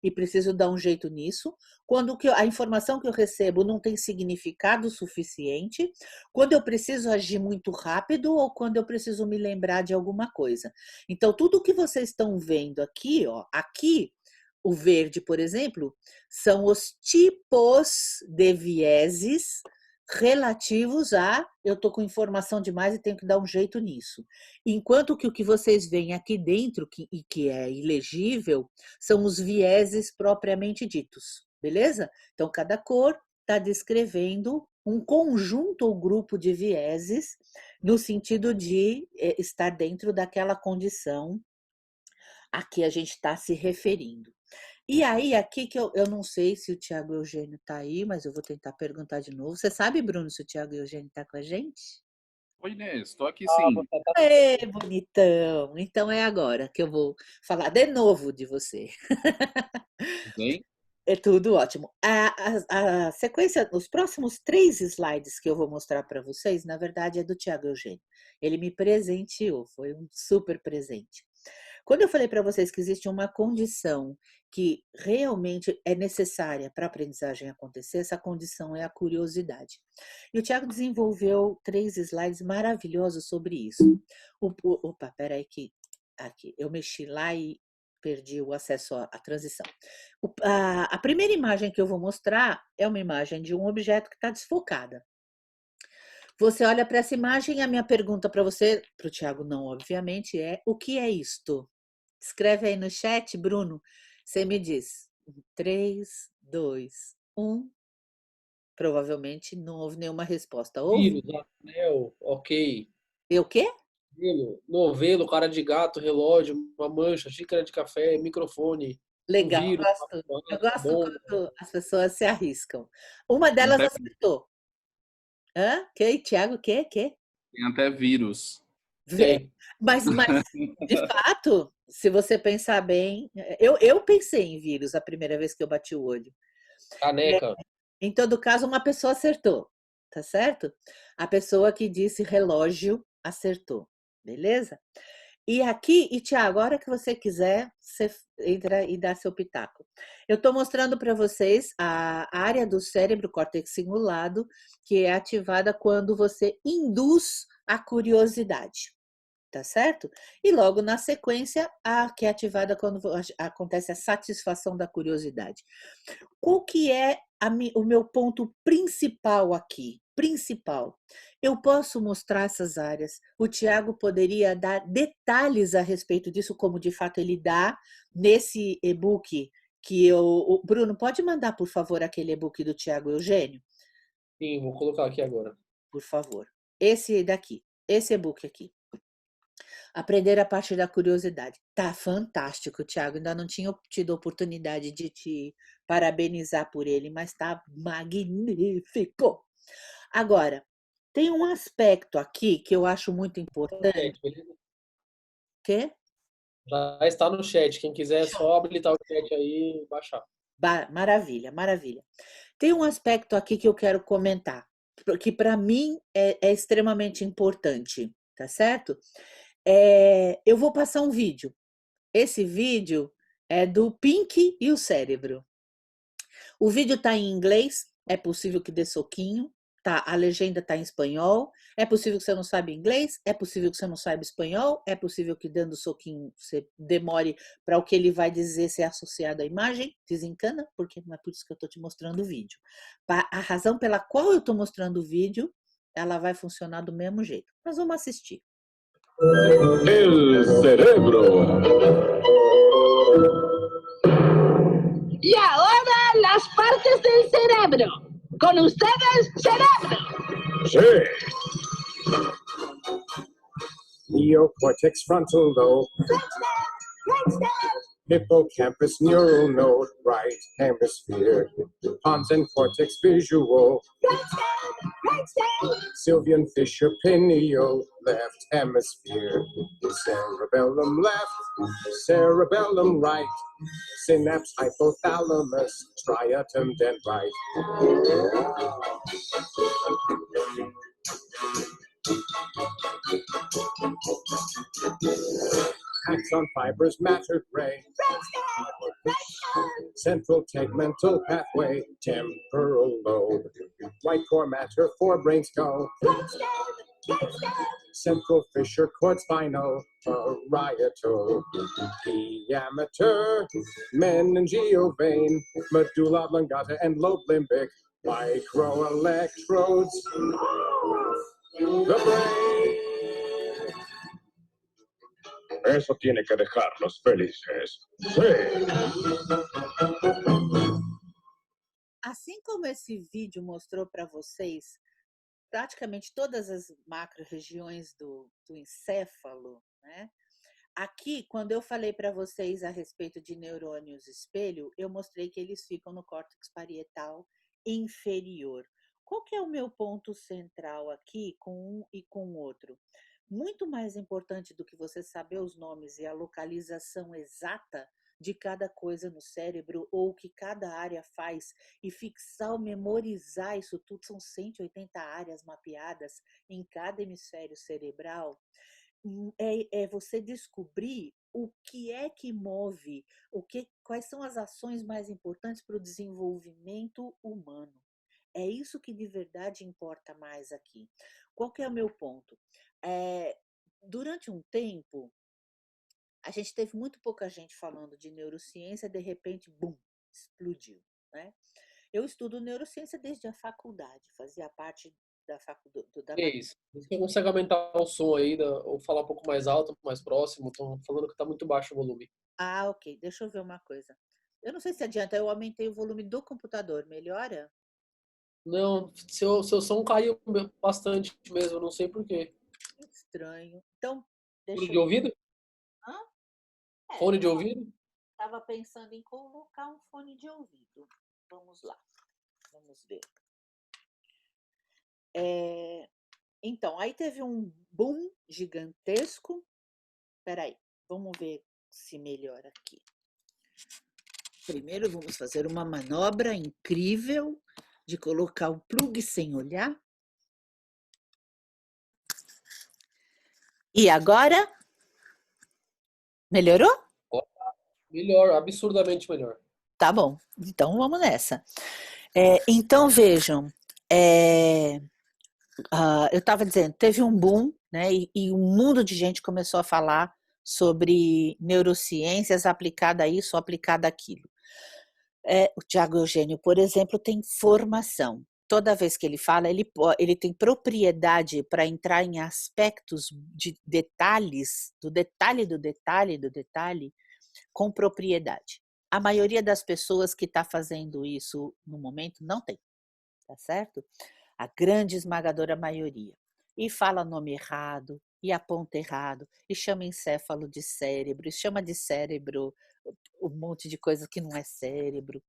e preciso dar um jeito nisso. Quando a informação que eu recebo não tem significado suficiente, quando eu preciso agir muito rápido ou quando eu preciso me lembrar de alguma coisa. Então, tudo que vocês estão vendo aqui, aqui, o verde, por exemplo, são os tipos de vieses relativos a eu estou com informação demais e tenho que dar um jeito nisso. Enquanto que o que vocês veem aqui dentro, que é ilegível, são os vieses propriamente ditos, beleza? Então, cada cor está descrevendo um conjunto ou grupo de vieses no sentido de estar dentro daquela condição a que a gente está se referindo. E aí, aqui que eu não sei se o Tiago Eugênio está aí, mas eu vou tentar perguntar de novo. Você sabe, Bruno, se o Tiago Eugênio está com a gente? Oi, Inês, estou aqui sim. Ê, bonitão! Então é agora que eu vou falar de novo de você. Bem? É tudo ótimo. A sequência, os próximos 3 slides que eu vou mostrar para vocês, na verdade, é do Tiago Eugênio. Ele me presenteou, foi um super presente. Quando eu falei para vocês que existe uma condição que realmente é necessária para a aprendizagem acontecer, essa condição é a curiosidade. E o Tiago desenvolveu 3 slides maravilhosos sobre isso. Opa, peraí que aqui, eu mexi lá e perdi o acesso à transição. A primeira imagem que eu vou mostrar é uma imagem de um objeto que está desfocada. Você olha para essa imagem e a minha pergunta para você, para o Tiago não, obviamente, é: o que é isto? Escreve aí no chat, Bruno. Você me diz. 3, 2, 1. Provavelmente não houve nenhuma resposta. Houve? Vírus, anel, ok. E o quê? Novelo, cara de gato, relógio, uma mancha, xícara de café, microfone. Legal, um vírus, eu gosto quando as pessoas se arriscam. Uma delas acertou. Hã? Que, Tiago? Que? Tem até vírus. Mas de fato, se você pensar bem, eu pensei em vírus a primeira vez que eu bati o olho. Caneca. Em todo caso, uma pessoa acertou, tá certo? A pessoa que disse relógio acertou, beleza? E aqui, Tiago, a hora que você quiser, você entra e dá seu pitaco. Eu estou mostrando para vocês a área do cérebro, córtex cingulado, que é ativada quando você induz a curiosidade, tá certo? E logo na sequência, a que é ativada quando acontece a satisfação da curiosidade. Qual que é o meu ponto principal aqui? Eu posso mostrar essas áreas. O Tiago poderia dar detalhes a respeito disso, como de fato ele dá nesse e-book que eu... Bruno, pode mandar, por favor, aquele e-book do Tiago Eugênio? Sim, vou colocar aqui agora. Por favor. Esse daqui, esse e-book aqui. Aprender a partir da curiosidade. Tá fantástico, Tiago. Ainda não tinha tido oportunidade de te parabenizar por ele, mas tá magnífico. Agora, tem um aspecto aqui que eu acho muito importante. Quê? Já está no chat. Quem quiser é só habilitar o chat aí e baixar. Maravilha, maravilha. Tem um aspecto aqui que eu quero comentar, que para mim é extremamente importante, tá certo? Eu vou passar um vídeo. Esse vídeo é do Pink e o cérebro. O vídeo está em inglês, É possível que dê soquinho, tá? A legenda está em espanhol. É possível que você não saiba inglês. É possível que você não saiba espanhol. É possível que dando soquinho você demore para o que ele vai dizer ser associado à imagem. Desencana, porque não é por isso que eu estou te mostrando o vídeo. A razão pela qual eu estou mostrando o vídeo, ela vai funcionar do mesmo jeito. Nós vamos assistir. El cerebro. Y ahora las partes del cerebro. Con ustedes, cerebro. Sí. Neocortex, frontal lobe, hippocampus, neural node, right hemisphere, pons and cortex, visual, Sylvian Fisher, pineal, left hemisphere, cerebellum left, cerebellum right, synapse, hypothalamus, striatum dendrite. Axon fibers, matter gray, central tegmental pathway, temporal lobe, white core matter, forebrain skull, central fissure, cord spinal, parietal, diameter, meningeal medulla oblongata, and lobe limbic, microelectrodes, the brain. Eso tiene que dejarlos felices. Sí. Assim como esse vídeo mostrou para vocês praticamente todas as macro-regiões do encéfalo, né? Aqui, quando eu falei para vocês a respeito de neurônios espelho, eu mostrei que eles ficam no córtex parietal inferior. Qual que é o meu ponto central aqui com um e com o outro? Muito mais importante do que você saber os nomes e a localização exata de cada coisa no cérebro ou o que cada área faz e fixar ou memorizar isso tudo, são 180 áreas mapeadas em cada hemisfério cerebral, é você descobrir o que é que move, quais são as ações mais importantes para o desenvolvimento humano. É isso que de verdade importa mais aqui. Qual que é o meu ponto? Durante um tempo, a gente teve muito pouca gente falando de neurociência, de repente, bum, explodiu, né? Eu estudo neurociência desde a faculdade, fazia parte da faculdade. É isso. Você consegue aumentar o som aí, ou falar um pouco mais alto, mais próximo? Estão falando que está muito baixo o volume. Ah, ok. Deixa eu ver uma coisa. Eu não sei se adianta, eu aumentei o volume do computador. Melhora? Não, seu som caiu bastante mesmo, não sei porquê. Estranho. Então, deixa Fone de ouvido? Hã? Fone de ouvido? Estava pensando em colocar um fone de ouvido. Vamos lá. Vamos ver. Então, aí teve um boom gigantesco. Espera aí, vamos ver se melhora aqui. Primeiro, vamos fazer uma manobra incrível de colocar o plug sem olhar. E agora? Melhorou? Melhor, absurdamente melhor. Tá bom, então vamos nessa. Então, vejam, eu estava dizendo, teve um boom, né, e um mundo de gente começou a falar sobre neurociências aplicada a isso, aplicada àquilo. O Tiago Eugênio, por exemplo, tem formação. Toda vez que ele fala, ele tem propriedade para entrar em aspectos de detalhes, do detalhe, com propriedade. A maioria das pessoas que está fazendo isso no momento não tem, tá certo? A grande esmagadora maioria. E fala nome errado, e aponta errado, e chama encéfalo de cérebro, e chama de cérebro um monte de coisa que não é cérebro.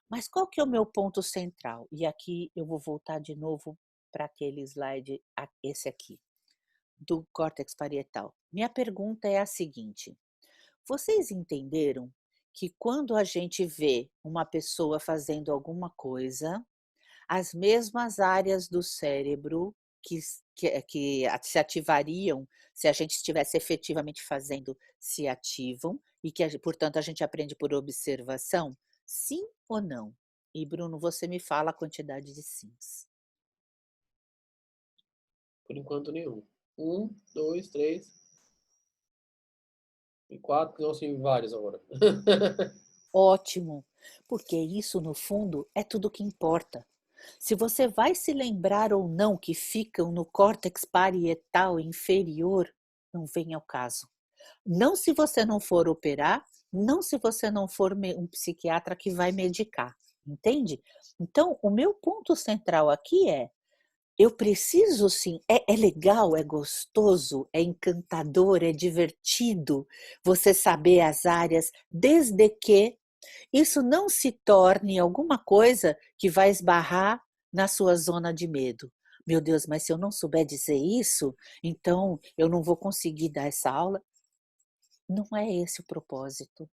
Mas qual que é o meu ponto central? E aqui eu vou voltar de novo para aquele slide, esse aqui, do córtex parietal. Minha pergunta é a seguinte: vocês entenderam que quando a gente vê uma pessoa fazendo alguma coisa, as mesmas áreas do cérebro que se ativariam se a gente estivesse efetivamente fazendo, se ativam, e que, portanto, a gente aprende por observação? Sim ou não? E Bruno, você me fala a quantidade de sims. Por enquanto, nenhum. 1, 2, 3 e 4. Nossa, tem vários agora. Ótimo, porque isso, no fundo, é tudo que importa. Se você vai se lembrar ou não que ficam no córtex parietal inferior, não vem ao caso. Não se você não for operar, não se você não for um psiquiatra que vai medicar, entende? Então, o meu ponto central aqui é, eu preciso sim, é legal, é gostoso, é encantador, é divertido você saber as áreas, desde que isso não se torne alguma coisa que vai esbarrar na sua zona de medo. Meu Deus, mas se eu não souber dizer isso, então eu não vou conseguir dar essa aula. Não é esse o propósito.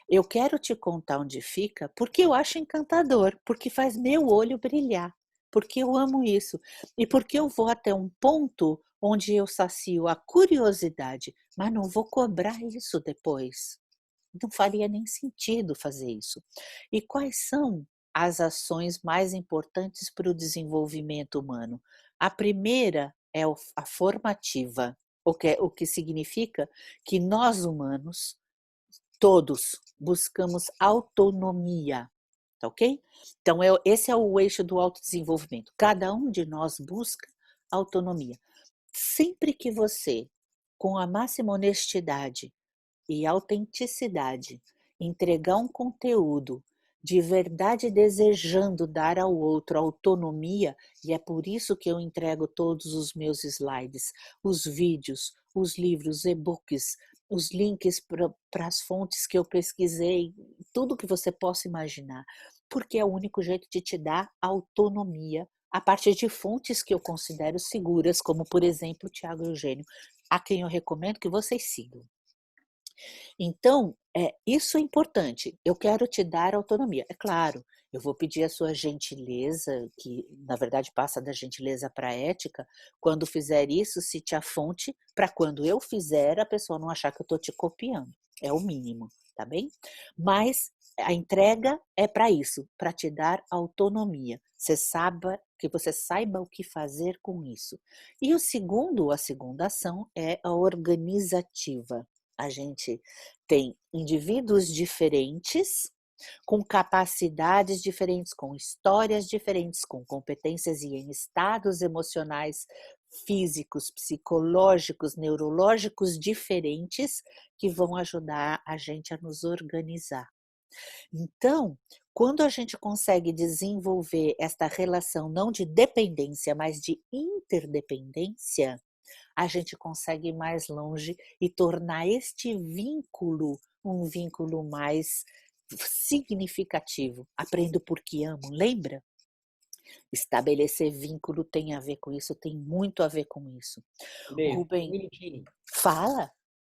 Eu quero te contar onde fica porque eu acho encantador, porque faz meu olho brilhar, porque eu amo isso e porque eu vou até um ponto onde eu sacio a curiosidade, mas não vou cobrar isso depois. Não faria nem sentido fazer isso. E quais são as ações mais importantes para o desenvolvimento humano? A primeira é a formativa, o que significa que nós humanos, todos, buscamos autonomia, tá ok? Então, esse é o eixo do autodesenvolvimento. Cada um de nós busca autonomia. Sempre que você, com a máxima honestidade e autenticidade, entregar um conteúdo de verdade desejando dar ao outro autonomia, e é por isso que eu entrego todos os meus slides, os vídeos, os livros, e-books, os links para as fontes que eu pesquisei, tudo que você possa imaginar, porque é o único jeito de te dar autonomia a partir de fontes que eu considero seguras, como por exemplo o Tiago Eugênio, a quem eu recomendo que vocês sigam. Então, isso é importante. Eu quero te dar autonomia. É claro, eu vou pedir a sua gentileza, que na verdade passa da gentileza para a ética. Quando fizer isso, cite a fonte, para quando eu fizer, a pessoa não achar que eu estou te copiando. É o mínimo, tá bem? Mas a entrega é para isso, para te dar autonomia. Que você saiba o que fazer com isso. E a segunda ação é a organizativa. A gente tem indivíduos diferentes, com capacidades diferentes, com histórias diferentes, com competências e em estados emocionais, físicos, psicológicos, neurológicos diferentes, que vão ajudar a gente a nos organizar. Então, quando a gente consegue desenvolver esta relação não de dependência, mas de interdependência, a gente consegue ir mais longe e tornar este vínculo um vínculo mais significativo. Aprendo porque amo, lembra? Estabelecer vínculo tem a ver com isso, tem muito a ver com isso. Rubem, Um minutinho. fala.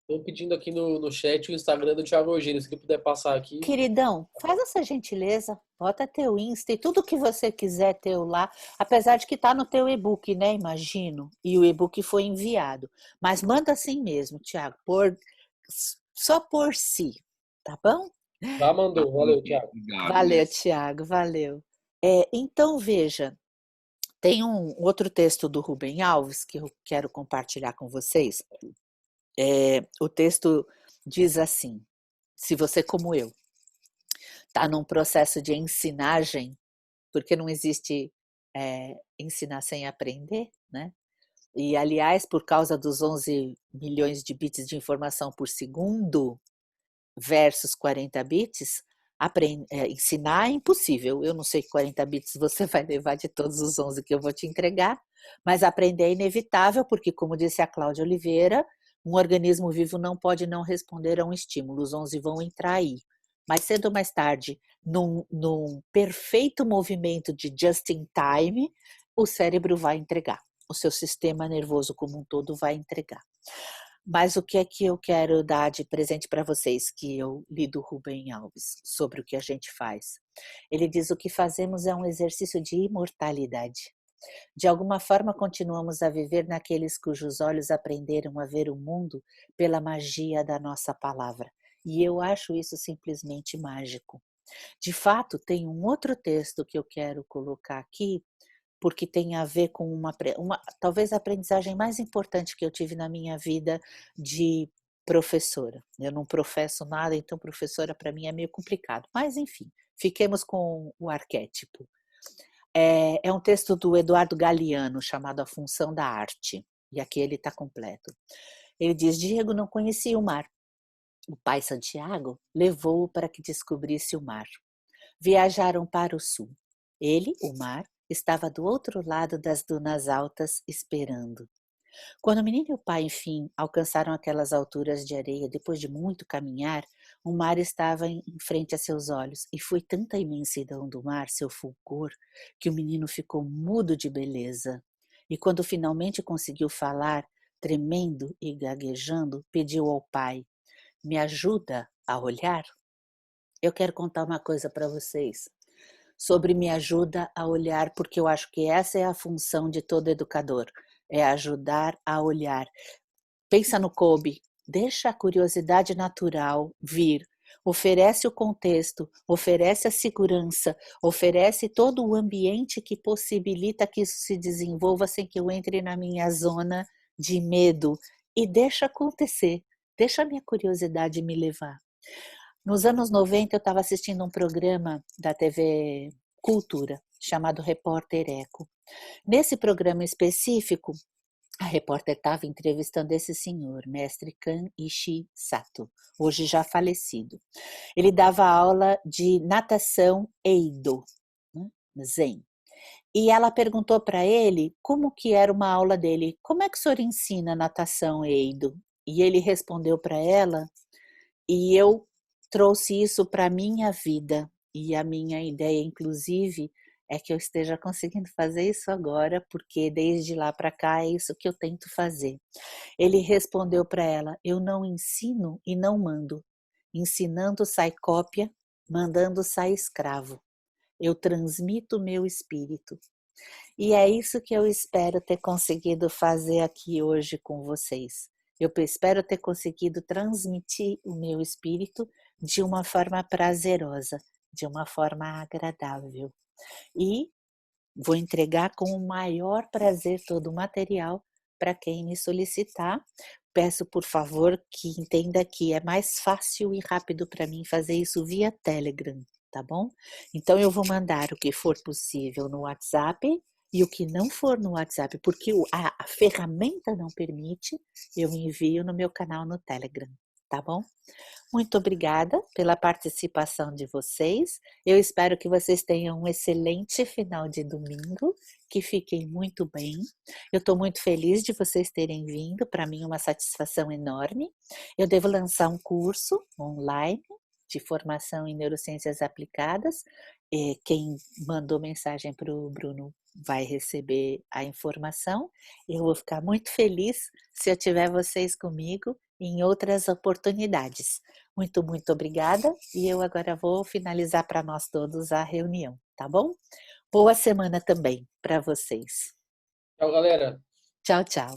Estou pedindo aqui no chat o Instagram do Thiago Eugênio, se ele puder passar aqui. Queridão, faz essa gentileza, bota teu Insta e tudo que você quiser teu lá, apesar de que tá no teu e-book, né, imagino, e o e-book foi enviado. Mas manda assim mesmo, Thiago, só por si, tá bom? Já mandou, valeu, Thiago. Valeu, Thiago, valeu. Então, veja, tem um outro texto do Rubem Alves que eu quero compartilhar com vocês. O texto diz assim: se você, como eu, está num processo de ensinagem, porque não existe ensinar sem aprender, né? E, aliás, por causa dos 11 milhões de bits de informação por segundo versus 40 bits, ensinar é impossível. Eu não sei que 40 bits você vai levar de todos os 11 que eu vou te entregar, mas aprender é inevitável, porque, como disse a Cláudia Oliveira, um organismo vivo não pode não responder a um estímulo, os 11 vão entrar aí. Mas cedo ou mais tarde, num perfeito movimento de just in time, o cérebro vai entregar, o seu sistema nervoso como um todo vai entregar. Mas o que é que eu quero dar de presente para vocês, que eu li do Rubem Alves, sobre o que a gente faz? Ele diz: o que fazemos é um exercício de imortalidade. De alguma forma, continuamos a viver naqueles cujos olhos aprenderam a ver o mundo pela magia da nossa palavra. E eu acho isso simplesmente mágico. De fato, tem um outro texto que eu quero colocar aqui, porque tem a ver com talvez a aprendizagem mais importante que eu tive na minha vida de professora. Eu não professo nada, então professora para mim é meio complicado. Mas enfim, fiquemos com o arquétipo. É um texto do Eduardo Galeano, chamado A Função da Arte. E aqui ele está completo. Ele diz: Diego não conhecia o mar. O pai Santiago levou-o para que descobrisse o mar. Viajaram para o sul. Ele, o mar, estava do outro lado das dunas altas, esperando. Quando o menino e o pai, enfim, alcançaram aquelas alturas de areia, depois de muito caminhar, o mar estava em frente a seus olhos, e foi tanta a imensidão do mar, seu fulgor, que o menino ficou mudo de beleza. E quando finalmente conseguiu falar, tremendo e gaguejando, pediu ao pai: me ajuda a olhar? Eu quero contar uma coisa para vocês sobre me ajuda a olhar, porque eu acho que essa é a função de todo educador, é ajudar a olhar. Pensa no Kolbe, deixa a curiosidade natural vir, oferece o contexto, oferece a segurança, oferece todo o ambiente que possibilita que isso se desenvolva sem que eu entre na minha zona de medo, e deixa acontecer, deixa a minha curiosidade me levar. Nos anos 90 eu estava assistindo um programa da TV Cultura, chamado Repórter Eco. Nesse programa específico, a repórter estava entrevistando esse senhor, mestre Kan-Ishi Sato, hoje já falecido. Ele dava aula de natação Eido, Zen. E ela perguntou para ele como que era uma aula dele. Como é que o senhor ensina natação Eido? E ele respondeu para ela, e eu trouxe isso para a minha vida. E a minha ideia, inclusive, é que eu esteja conseguindo fazer isso agora, porque desde lá para cá é isso que eu tento fazer. Ele respondeu para ela: eu não ensino e não mando. Ensinando sai cópia, mandando sai escravo. Eu transmito meu espírito. E é isso que eu espero ter conseguido fazer aqui hoje com vocês. Eu espero ter conseguido transmitir o meu espírito de uma forma prazerosa, de uma forma agradável. E vou entregar com o maior prazer todo o material para quem me solicitar. Peço, por favor, que entenda que é mais fácil e rápido para mim fazer isso via Telegram, tá bom? Então eu vou mandar o que for possível no WhatsApp, e o que não for no WhatsApp, porque a ferramenta não permite, eu envio no meu canal no Telegram, tá bom? Muito obrigada pela participação de vocês. Eu espero que vocês tenham um excelente final de domingo, que fiquem muito bem. Eu estou muito feliz de vocês terem vindo, para mim é uma satisfação enorme. Eu devo lançar um curso online de formação em neurociências aplicadas. Quem mandou mensagem para o Bruno vai receber a informação. Eu vou ficar muito feliz se eu tiver vocês comigo em outras oportunidades. Muito, muito obrigada, e eu agora vou finalizar para nós todos a reunião, tá bom? Boa semana também para vocês. Tchau, galera. Tchau, tchau.